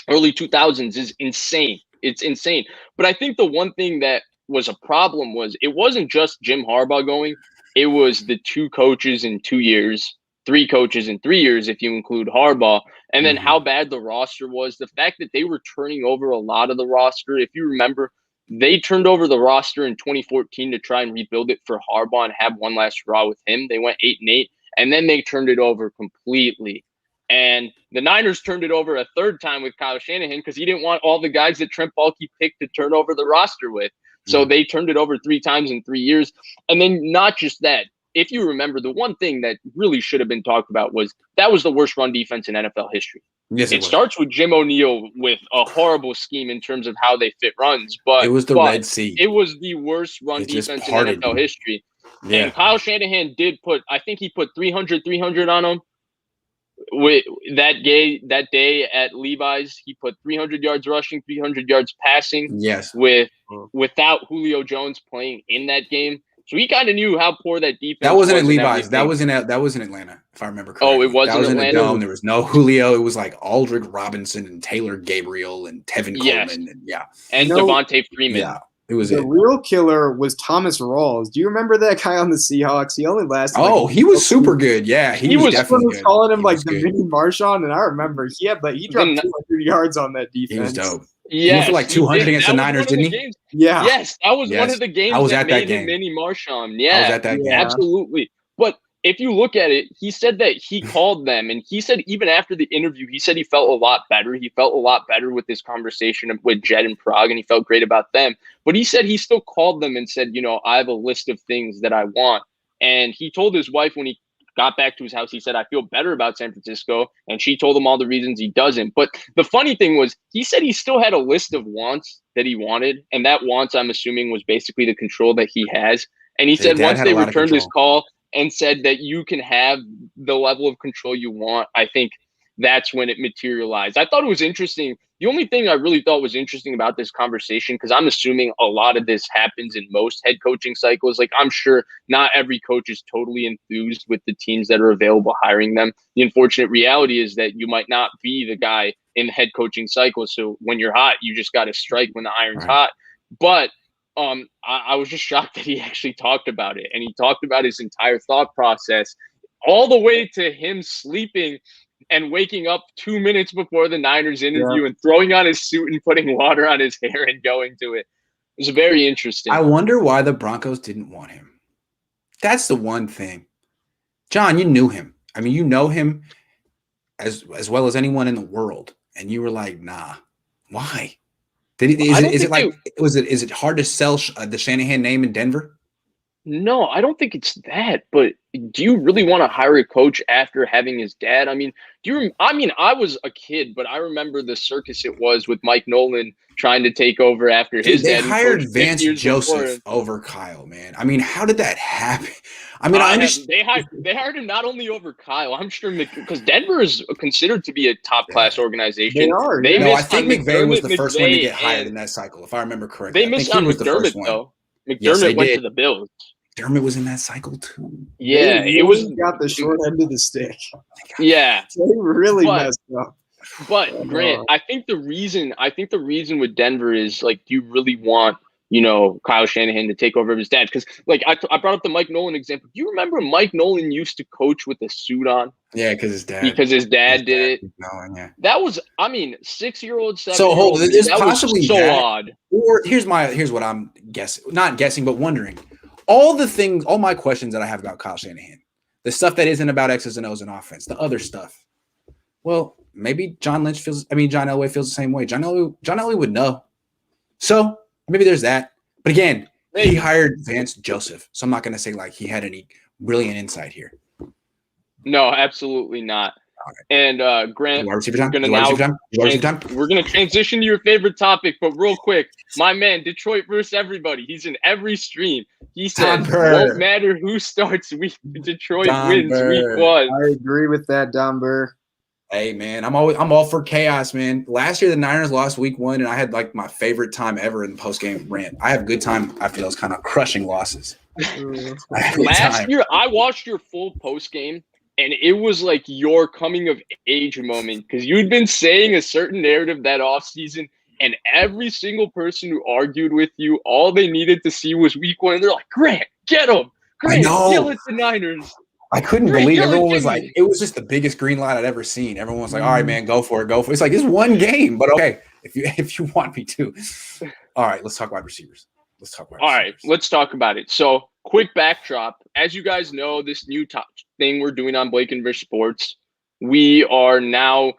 early 2000s is insane. It's insane. But I think the one thing that was a problem was it wasn't just Jim Harbaugh going. It was the 2 coaches in 2 years, 3 coaches in 3 years if you include Harbaugh, and then how bad the roster was. The fact that they were turning over a lot of the roster. If you remember, they turned over the roster in 2014 to try and rebuild it for Harbaugh and have one last hurrah with him. They went 8-8, and then they turned it over completely. And the Niners turned it over a third time with Kyle Shanahan because he didn't want all the guys that Trent Baalke picked to turn over the roster with. So they turned it over 3 times in 3 years. And then not just that, if you remember, the one thing that really should have been talked about was that was the worst run defense in NFL history. Yes, it starts with Jim O'Neill with a horrible scheme in terms of how they fit runs. But it was the Red Sea. It was the worst run defense in NFL history. Yeah. And Kyle Shanahan did I think he put 300 on them. With that day at Levi's, he put 300 yards rushing, 300 yards passing. Yes, without Julio Jones playing in that game, so he kind of knew how poor that defense. That wasn't at Levi's. That was in Atlanta, if I remember correctly. Oh, it was in Atlanta. Dome. There was no Julio. It was like Aldrick Robinson and Taylor Gabriel and Tevin Coleman and Devontae Freeman. Yeah. It was the real killer was Thomas Rawls. Do you remember that guy on the Seahawks? He only lasted. He was super good. Yeah, he was definitely good. Calling him like the mini Marshawn, and I remember he dropped 200 yards on that defense. He was dope. Yeah, he went for like 200 against the Niners, didn't he? Yeah. Yes, that was one of the games that made him mini Marshawn. Yeah, I was at that game. Absolutely. But if you look at it, he said that he called them, and he said even after the interview, he said he felt a lot better. He felt a lot better with this conversation with Jed and Prague, and he felt great about them. But he said he still called them and said, I have a list of things that I want. And he told his wife when he got back to his house, he said, I feel better about San Francisco. And she told him all the reasons he doesn't. But the funny thing was, he said he still had a list of wants that he wanted. And that wants, I'm assuming, was basically the control that he has. And he said once they returned his call and said that you can have the level of control you want, I think that's when it materialized. I thought it was interesting. The only thing I really thought was interesting about this conversation, because I'm assuming a lot of this happens in most head coaching cycles. Like, I'm sure not every coach is totally enthused with the teams that are available hiring them. The unfortunate reality is that you might not be the guy in the head coaching cycle. So when you're hot, you just got to strike when the iron's hot. But I was just shocked that he actually talked about it. And he talked about his entire thought process all the way to him sleeping and waking up 2 minutes before the Niners interview and throwing on his suit and putting water on his hair and going to it. It was very interesting. I wonder why the Broncos didn't want him. That's the one thing. John, you knew him. I mean, you know him as well as anyone in the world. And you were like, nah. Why? Is it hard to sell the Shanahan name in Denver? No, I don't think it's that. But do you really want to hire a coach after having his dad? I mean, I was a kid, but I remember the circus it was with Mike Nolan trying to take over after his dad. They hired Vance Joseph over Kyle, man. I mean, how did that happen? I mean, I understand. They hired him not only over Kyle. I'm sure because Denver is considered to be a top class organization. They are. I think McVay was the first one to get hired in that cycle, if I remember correctly. They missed on McDermott though. McDermott went to the Bills. McDermott was in that cycle too. Yeah, it was got the short end of the stick. Yeah, they really messed up. But Grant, I think the reason with Denver is like, do you really want Kyle Shanahan to take over his dad? Because like I brought up the Mike Nolan example. Do you remember Mike Nolan used to coach with a suit on? Yeah, because his dad did it. Nolan, yeah. That was, 6-year-old, 7-year-old. So hold, it's possibly so odd. Or here's what I'm guessing, not guessing, but wondering. All my questions that I have about Kyle Shanahan, the stuff that isn't about X's and O's in offense, the other stuff. Well, maybe John Elway feels the same way. John Elway would know. So maybe there's that. But again, he hired Vance Joseph. So I'm not going to say like he had any brilliant insight here. No, absolutely not. And Grant, we're going to transition to your favorite topic, but real quick, my man, Detroit versus everybody. He's in every stream. He said, won't matter who starts, Detroit wins week 1. I agree with that, Don Burr. Hey man, I'm all for chaos, man. Last year the Niners lost week 1, and I had like my favorite time ever in the post-game rant. I have a good time after those kind of crushing losses. Last year, I watched your full post-game, and it was like your coming of age moment because you'd been saying a certain narrative that offseason, and every single person who argued with you, all they needed to see was week 1, and they're like, Grant, get him. Grant, yell at the Niners. I couldn't believe everyone was like, it was just the biggest green light I'd ever seen. Everyone was like, all right, man, go for it. It's like, it's one game, but okay, if you want me to. All right, let's talk wide receivers. All right, let's talk about it. So, quick backdrop. As you guys know, this new thing we're doing on Blake and Vish Sports, we are now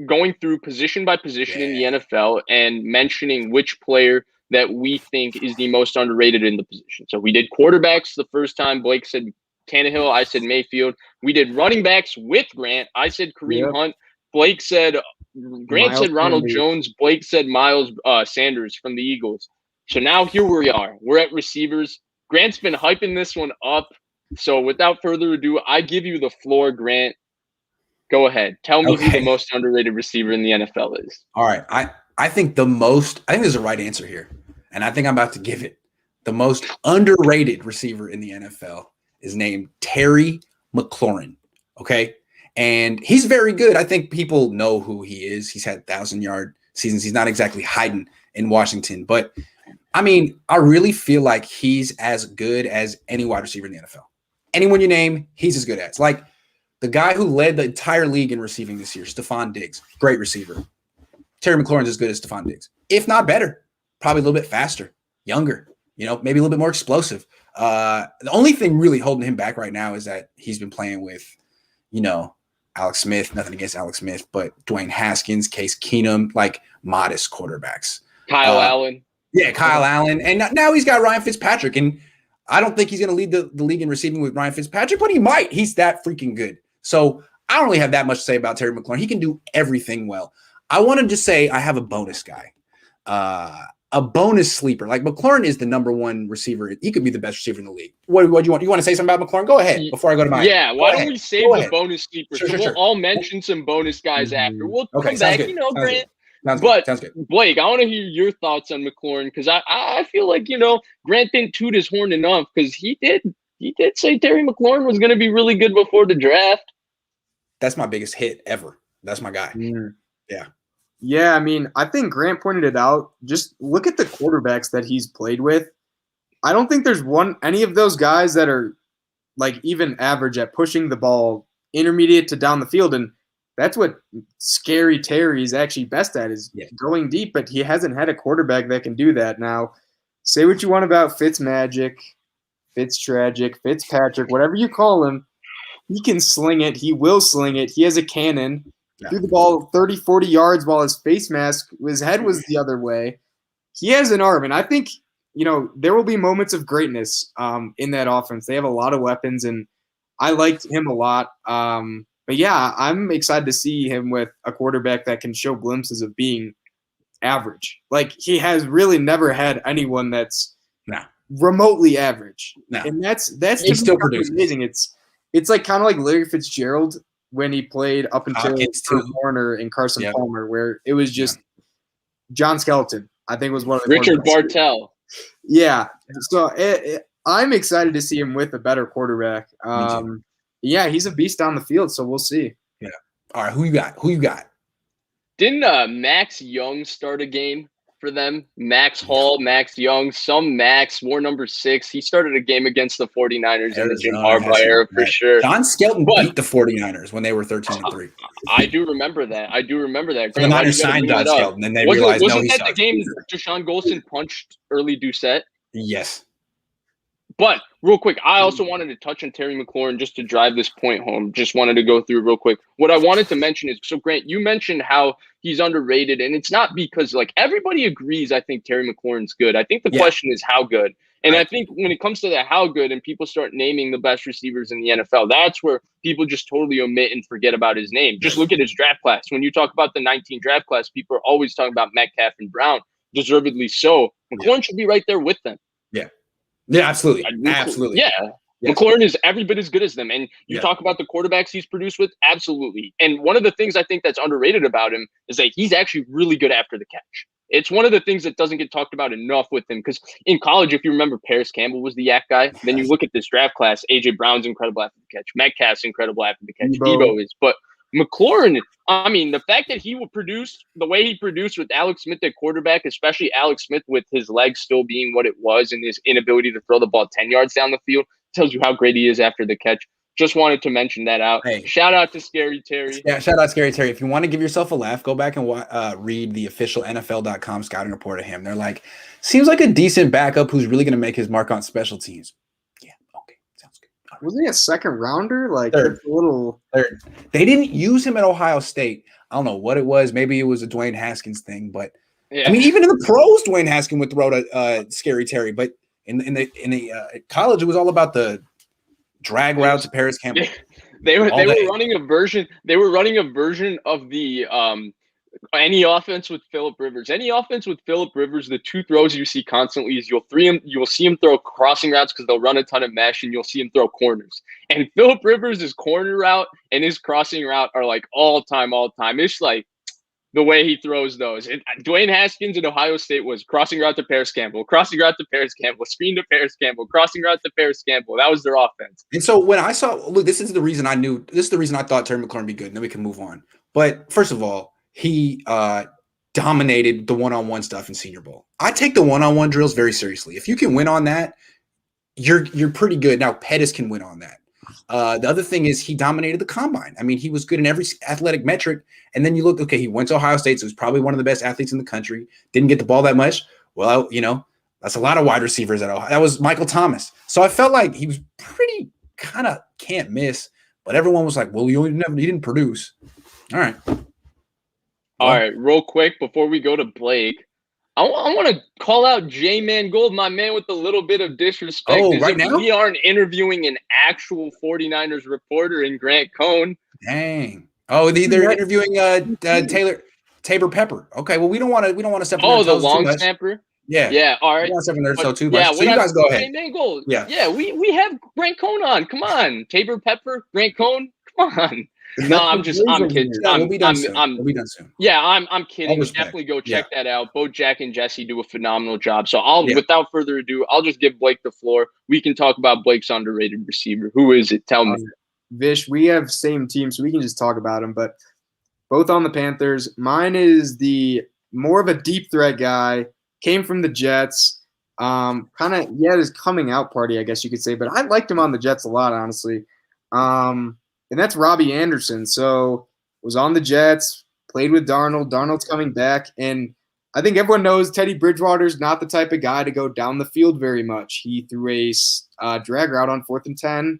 going through position by position in the NFL and mentioning which player that we think is the most underrated in the position. So, we did quarterbacks the first time. Blake said Tannehill, I said Mayfield. We did running backs with Grant. I said Kareem Hunt. Grant said Ronald Jones. Blake said Miles Sanders from the Eagles. So now here we are. We're at receivers. Grant's been hyping this one up. So without further ado, I give you the floor, Grant. Go ahead. Tell me who the most underrated receiver in the NFL is. All right. I think there's a right answer here. And I think I'm about to give it. The most underrated receiver in the NFL is named Terry McLaurin. Okay. And he's very good. I think people know who he is. He's had 1,000-yard seasons. He's not exactly hiding in Washington, but I mean, I really feel like he's as good as any wide receiver in the NFL. Anyone you name, he's as good as. Like the guy who led the entire league in receiving this year, Stephon Diggs, great receiver. Terry McLaurin's as good as Stephon Diggs, if not better, probably a little bit faster, younger, maybe a little bit more explosive. The only thing really holding him back right now is that he's been playing with, Alex Smith, nothing against Alex Smith, but Dwayne Haskins, Case Keenum, like modest quarterbacks. Kyle Allen. Yeah, Kyle Allen. And now he's got Ryan Fitzpatrick. And I don't think he's going to lead the league in receiving with Ryan Fitzpatrick, but he might. He's that freaking good. So I don't really have that much to say about Terry McLaurin. He can do everything well. I want to just say I have a bonus guy. A bonus sleeper. Like McLaurin is the number one receiver. He could be the best receiver in the league. What do you want? You want to say something about McLaurin? Go ahead before I go to mine. Yeah, why don't we save the bonus sleeper? So we'll all mention some bonus guys after. We'll come back, Grant. Sounds good. Blake, I want to hear your thoughts on McLaurin because I feel like, Grant didn't toot his horn enough because he did say Terry McLaurin was going to be really good before the draft. That's my biggest hit ever. That's my guy. Yeah. Yeah, I mean, I think Grant pointed it out. Just look at the quarterbacks that he's played with. I don't think there's any of those guys that are like even average at pushing the ball intermediate to down the field. And that's what Scary Terry is actually best at is going deep, but he hasn't had a quarterback that can do that. Now, say what you want about Fitzmagic, Fitztragic, Fitzpatrick, whatever you call him, he can sling it. He will sling it. He has a cannon. Threw the ball 30, 40 yards while his his head was the other way. He has an arm, and I think, there will be moments of greatness in that offense. They have a lot of weapons, and I liked him a lot. But, yeah, I'm excited to see him with a quarterback that can show glimpses of being average. Like, he has really never had anyone that's remotely average. No. And that's he still produces. Amazing. It's like kind of like Larry Fitzgerald when he played up until Kurt Warner and Carson Palmer, where it was just John Skelton, I think was one of the Richard Bartell. Yeah. So I'm excited to see him with a better quarterback. Yeah, he's a beast on the field, so we'll see. Yeah. All right, who you got? Didn't Max Young start a game for them? Max Hall, Max Young, Max wore number 6. He started a game against the 49ers in the Jim Harbaugh era for sure. John Skelton beat the 49ers when they were 13-3. I do remember that. The Niners signed John Skelton, and they realized wasn't that the game Deshaun Golson punched early Doucette? Yes. But real quick, I also wanted to touch on Terry McLaurin just to drive this point home. Just wanted to go through real quick. What I wanted to mention is, so Grant, you mentioned how he's underrated, and it's not because everybody agrees. I think Terry McLaurin's good. I think the question is how good. And I think when it comes to that how good and people start naming the best receivers in the NFL, that's where people just totally omit and forget about his name. Just look at his draft class. When you talk about the 19 draft class, people are always talking about Metcalf and Brown, deservedly so. McLaurin should be right there with them. Yeah, absolutely. Absolutely. Yeah. Yes. McLaurin is every bit as good as them. And you talk about the quarterbacks he's produced with, absolutely. And one of the things I think that's underrated about him is that he's actually really good after the catch. It's one of the things that doesn't get talked about enough with him, because in college, if you remember, Paris Campbell was the yak guy. Then you look at this draft class, A.J. Brown's incredible after the catch. Metcalf's incredible after the catch. Debo is. But McLaurin, I mean, the fact that he would produce the way he produced with Alex Smith at quarterback, especially Alex Smith with his legs still being what it was and his inability to throw the ball 10 yards down the field, tells you how great he is after the catch. Just wanted to mention that out. Hey, shout out to Scary Terry. Yeah, shout out Scary Terry. If you want to give yourself a laugh, go back and read the official NFL.com scouting report of him. They're like, seems like a decent backup who's really going to make his mark on special teams. Yeah, okay, sounds good. Right. Was he a second rounder? Like third. A little Third. They didn't use him at Ohio State. I don't know what it was. Maybe it was a Dwayne Haskins thing, but I mean, even in the pros, Dwayne Haskins would throw to Scary Terry, but in the college, it was all about the drag route to Paris Campbell. They were running a version. They were running a version of the any offense with Phillip Rivers. Any offense with Phillip Rivers, the two throws you see constantly is you'll see him throw crossing routes because they'll run a ton of mesh, and you'll see him throw corners. And Phillip Rivers' corner route and his crossing route are like all time. It's like the way he throws those. Dwayne Haskins in Ohio State was crossing route to Paris Campbell, screen to Paris Campbell, crossing route to Paris Campbell. That was their offense. And so when I saw, look, this is the reason I thought Terry McLaurin would be good, and then we can move on. But first of all, he dominated the one-on-one stuff in Senior Bowl. I take the one-on-one drills very seriously. If you can win on that, you're pretty good. Now, Pettis can win on that. The other thing is he dominated the combine. I mean, he was good in every athletic metric. And then you look, okay, he went to Ohio State, so he's probably one of the best athletes in the country. Didn't get the ball that much. Well, that's a lot of wide receivers at Ohio. That was Michael Thomas. So I felt like he was pretty kind of can't miss. But everyone was like, well, he didn't produce. All right. All right, real quick before we go to Blake, I want to call out J-Man Gold, my man, with a little bit of disrespect. Oh, right now? We aren't interviewing an actual 49ers reporter in Grant Cohn. Dang. Oh, they're interviewing Tabor Pepper. Okay, well, we don't want to step on the long snapper? Yeah. All right. We don't want to step on their toe too much. So you guys go ahead. J-Man Gold. Yeah, we have Grant Cohn on. Come on. Tabor Pepper, Grant Cohn. Come on. No, I'm kidding. We'll be done soon. Yeah, I'm kidding. Definitely go check that out. Both Jack and Jesse do a phenomenal job. So without further ado, I'll just give Blake the floor. We can talk about Blake's underrated receiver. Who is it? Tell me. Vish, we have same team, so we can just talk about him. But both on the Panthers. Mine is the more of a deep threat guy. Came from the Jets. Kind of his coming out party, I guess you could say. But I liked him on the Jets a lot, honestly. And that's Robbie Anderson. So was on the Jets, played with Darnold. Darnold's coming back. And I think everyone knows Teddy Bridgewater's not the type of guy to go down the field very much. He threw a drag route on 4th and 10.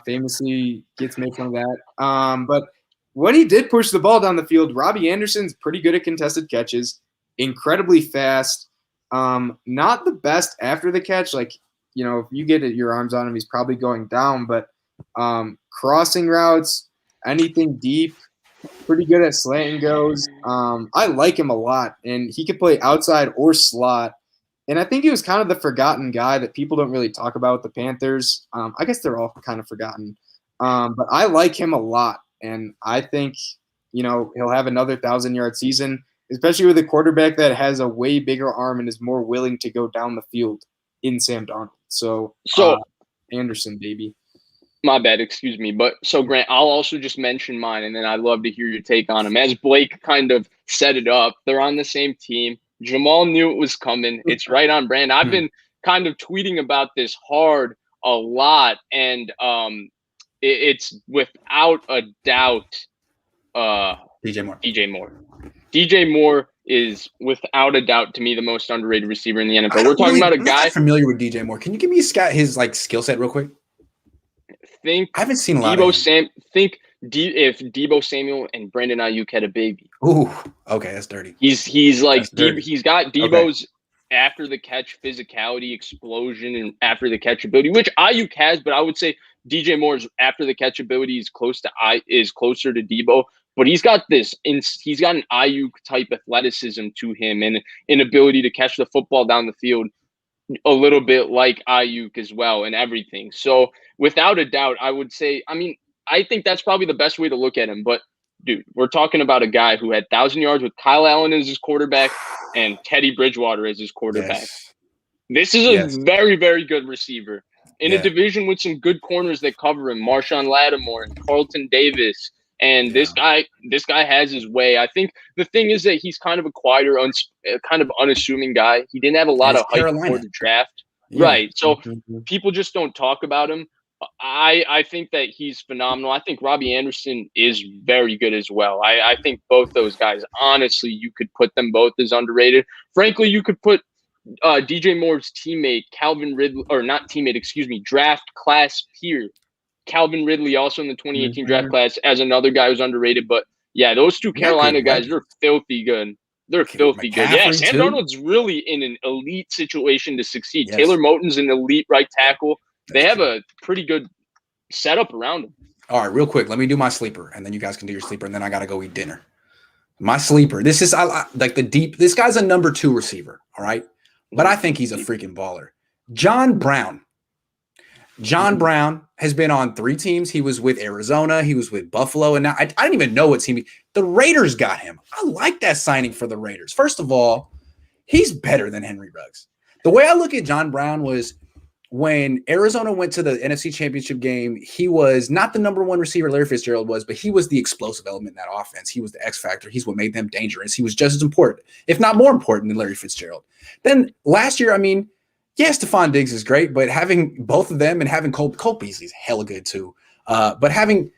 Famously gets made fun of that. But when he did push the ball down the field, Robbie Anderson's pretty good at contested catches, incredibly fast. Not the best after the catch. Like, if you get your arms on him, he's probably going down. But crossing routes, anything deep, pretty good at slant and goes. I like him a lot, and he could play outside or slot. And I think he was kind of the forgotten guy that people don't really talk about with the Panthers. I guess they're all kind of forgotten. But I like him a lot, and I think, he'll have another 1,000-yard season, especially with a quarterback that has a way bigger arm and is more willing to go down the field in Sam Darnold. So Anderson, baby. My bad, excuse me. But so, Grant, I'll also just mention mine, and then I'd love to hear your take on him. As Blake kind of set it up, they're on the same team. Jamal knew it was coming. It's right on brand. I've been kind of tweeting about this hard a lot, and it's without a doubt DJ Moore. DJ Moore is without a doubt to me the most underrated receiver in the NFL. We're talking about a guy familiar with DJ Moore. Can you give me his skill set real quick? I haven't seen a lot of him. If Deebo Samuel and Brandon Ayuk had a baby. Ooh, okay, that's dirty. He's like he's got Deebo's after the catch physicality, explosion, and after the catch ability, which Ayuk has, but I would say DJ Moore's after the catch ability is closer to Deebo. But he's got an Ayuk type athleticism to him and an ability to catch the football down the field. a little bit like Ayuk as well and everything. So without a doubt, I would say, I think that's probably the best way to look at him. But dude, we're talking about a guy who had 1,000 yards with Kyle Allen as his quarterback and Teddy Bridgewater as his quarterback. Yes. This is a very, very good receiver in a division with some good corners that cover him, Marshawn Lattimore and Carlton Davis. And this guy has his way. I think the thing is that he's kind of a quieter, kind of unassuming guy. He didn't have a lot of hype before the draft. Yeah. Right. So people just don't talk about him. I think that he's phenomenal. I think Robbie Anderson is very good as well. I think both those guys, honestly, you could put them both as underrated. Frankly, you could put DJ Moore's teammate, Calvin Ridley, or not teammate, excuse me, draft class peer, Calvin Ridley, also in the 2018 draft class, as another guy who's underrated. But yeah, those two Carolina guys, they're filthy good. They're filthy good. Yeah, Sam Darnold's really in an elite situation to succeed. Yes. Taylor Moton's an elite right tackle. They have a pretty good setup around him. All right, real quick, let me do my sleeper, and then you guys can do your sleeper, and then I got to go eat dinner. My sleeper, this is like the deep. This guy's a number 2 receiver, all right? But I think he's a freaking baller. John Brown. John Brown has been on 3 teams. He was with Arizona. He was with Buffalo. And now I didn't even know what team. The Raiders got him. I like that signing for the Raiders. First of all, he's better than Henry Ruggs. The way I look at John Brown was when Arizona went to the NFC Championship game, he was not the number 1 receiver Larry Fitzgerald was, but he was the explosive element in that offense. He was the X factor. He's what made them dangerous. He was just as important, if not more important than Larry Fitzgerald. Then last year, Stephon Diggs is great, but having both of them and having Cole Beasley's hella good too. But having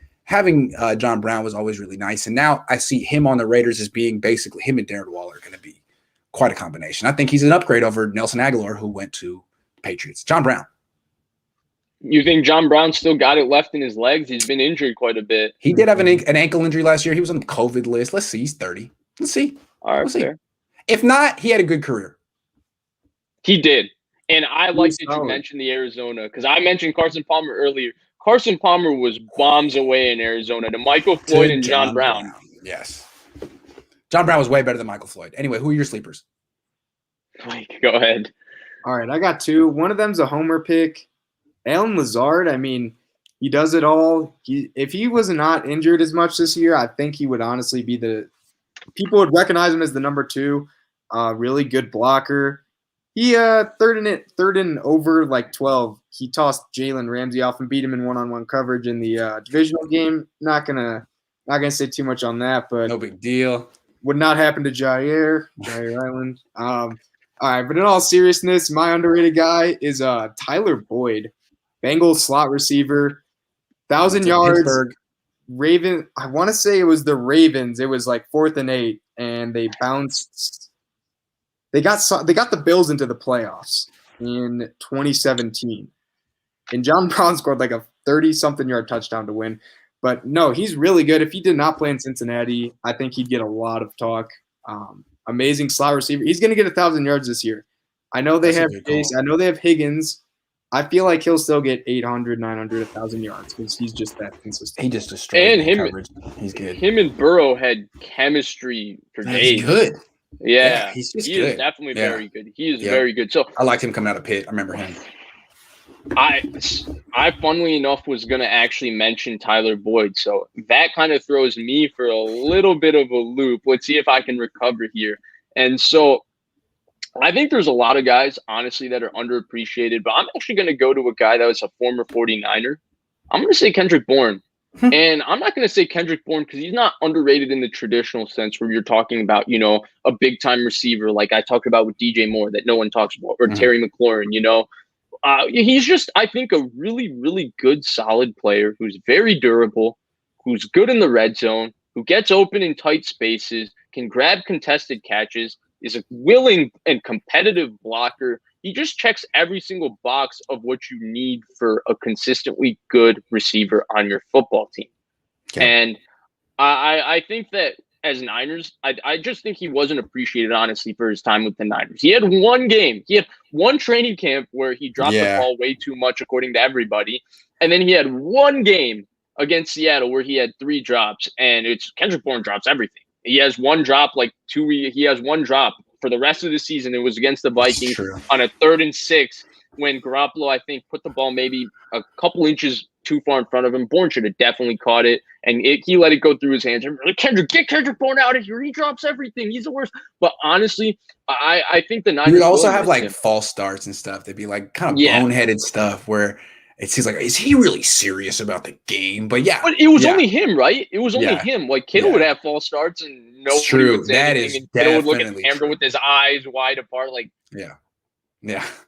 John Brown was always really nice. And now I see him on the Raiders as being basically him and Darren Waller are going to be quite a combination. I think he's an upgrade over Nelson Aguilar, who went to the Patriots. John Brown. You think John Brown still got it left in his legs? He's been injured quite a bit. He did have an ankle injury last year. He was on the COVID list. Let's see. He's 30. Let's see. All right, we'll see. If not, he had a good career. He did. And I like that you mentioned the Arizona, because I mentioned Carson Palmer earlier. Carson Palmer was bombs away in Arizona to Michael Floyd and John Brown. Yes. John Brown was way better than Michael Floyd. Anyway, who are your sleepers? Mike, go ahead. All right, I got 2. One of them's a homer pick. Allen Lazard, he does it all. If he was not injured as much this year, I think he would honestly be people would recognize him as the number 2, really good blocker. He third and over like 12. He tossed Jalen Ramsey off and beat him in one-on-one coverage in the divisional game. Not gonna say too much on that, but no big deal. Would not happen to Jair Island. All right, but in all seriousness, my underrated guy is Tyler Boyd, Bengals slot receiver, 1,000 yards. Pittsburgh. Raven. I want to say it was the Ravens. It was like 4th and 8, and they bounced. They got the Bills into the playoffs in 2017, and John Brown scored like a 30-something yard touchdown to win. But no, he's really good. If he did not play in Cincinnati, I think he'd get a lot of talk. Amazing slot receiver. He's going to get 1,000 yards this year. I know they have Chase. I know they have Higgins. I feel like he'll still get 800, 900, 1,000 yards because he's just that consistent. He just destroyed coverage. He's good. Him and Burrow had chemistry for days. He's good. Yeah, he's just he good. is definitely very good. He is very good. So I liked him coming out of Pitt. I remember him. I funnily enough was going to actually mention Tyler Boyd. So that kind of throws me for a little bit of a loop. Let's see if I can recover here. And so I think there's a lot of guys, honestly, that are underappreciated, but I'm actually going to go to a guy that was a former 49er. I'm going to say Kendrick Bourne. And I'm not going to say Kendrick Bourne because he's not underrated in the traditional sense where you're talking about, a big-time receiver like I talked about with DJ Moore that no one talks about, or Terry McLaurin, He's just, I think, a really, really good, solid player who's very durable, who's good in the red zone, who gets open in tight spaces, can grab contested catches, is a willing and competitive blocker. He just checks every single box of what you need for a consistently good receiver on your football team. Okay. And I think that as Niners, I just think he wasn't appreciated, honestly, for his time with the Niners. He had one game. He had one training camp where he dropped the ball way too much, according to everybody. And then he had one game against Seattle where he had 3 drops. And it's Kendrick Bourne drops everything. He has one drop he has one drop for the rest of the season. It was against the Vikings on a 3rd and 6 when Garoppolo, I think, put the ball maybe a couple inches too far in front of him. Bourne should have definitely caught it, and he let it go through his hands. And get Kendrick Bourne out of here. He drops everything. He's the worst. But honestly, I think the Niners would also have like false starts and stuff. They'd be like kind of boneheaded stuff where it seems like, is he really serious about the game? But yeah. But it was only him, right? It was only him. Like Kittle would have false starts and nobody would say anything. And Kittle would look at the camera with his eyes wide apart. Like, yeah.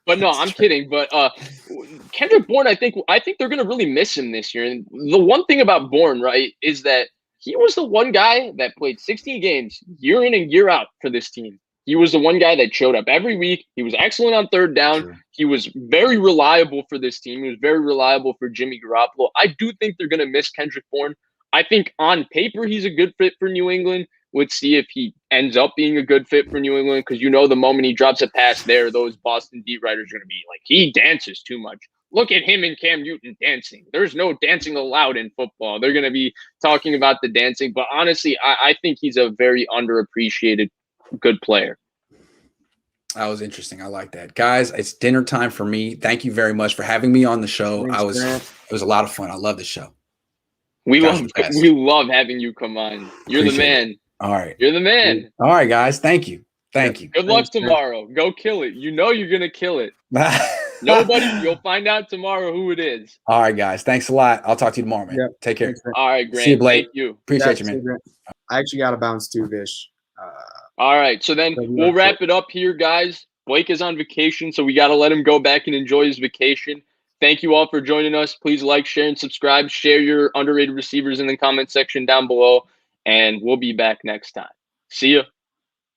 But no, I'm kidding. But Kendrick Bourne, I think they're going to really miss him this year. And the one thing about Bourne, right, is that he was the one guy that played 16 games year in and year out for this team. He was the one guy that showed up every week. He was excellent on 3rd down. True. He was very reliable for this team. He was very reliable for Jimmy Garoppolo. I do think they're going to miss Kendrick Bourne. I think on paper he's a good fit for New England. Let's see if he ends up being a good fit for New England, because the moment he drops a pass there, those Boston beat writers are going to be like, he dances too much. Look at him and Cam Newton dancing. There's no dancing allowed in football. They're going to be talking about the dancing. But honestly, I think he's a very underappreciated good player. That was interesting. I like that. Guys, it's dinner time for me. Thank you very much for having me on the show. It was a lot of fun. I love the show. We love having you come on. You're the man. All right. You're the man. All right, guys. Thank you. Good luck tomorrow. Go kill it. You're going to kill it. You'll find out tomorrow who it is. All right, guys. Thanks a lot. I'll talk to you tomorrow, man. Yep. Take care. All right, Grant. See you, Blake. Thank you. Appreciate you, man. I actually got to bounce too, Vish. All right. So then we'll wrap it up here, guys. Blake is on vacation, so we got to let him go back and enjoy his vacation. Thank you all for joining us. Please like, share, and subscribe. Share your underrated receivers in the comment section down below, and we'll be back next time. See ya.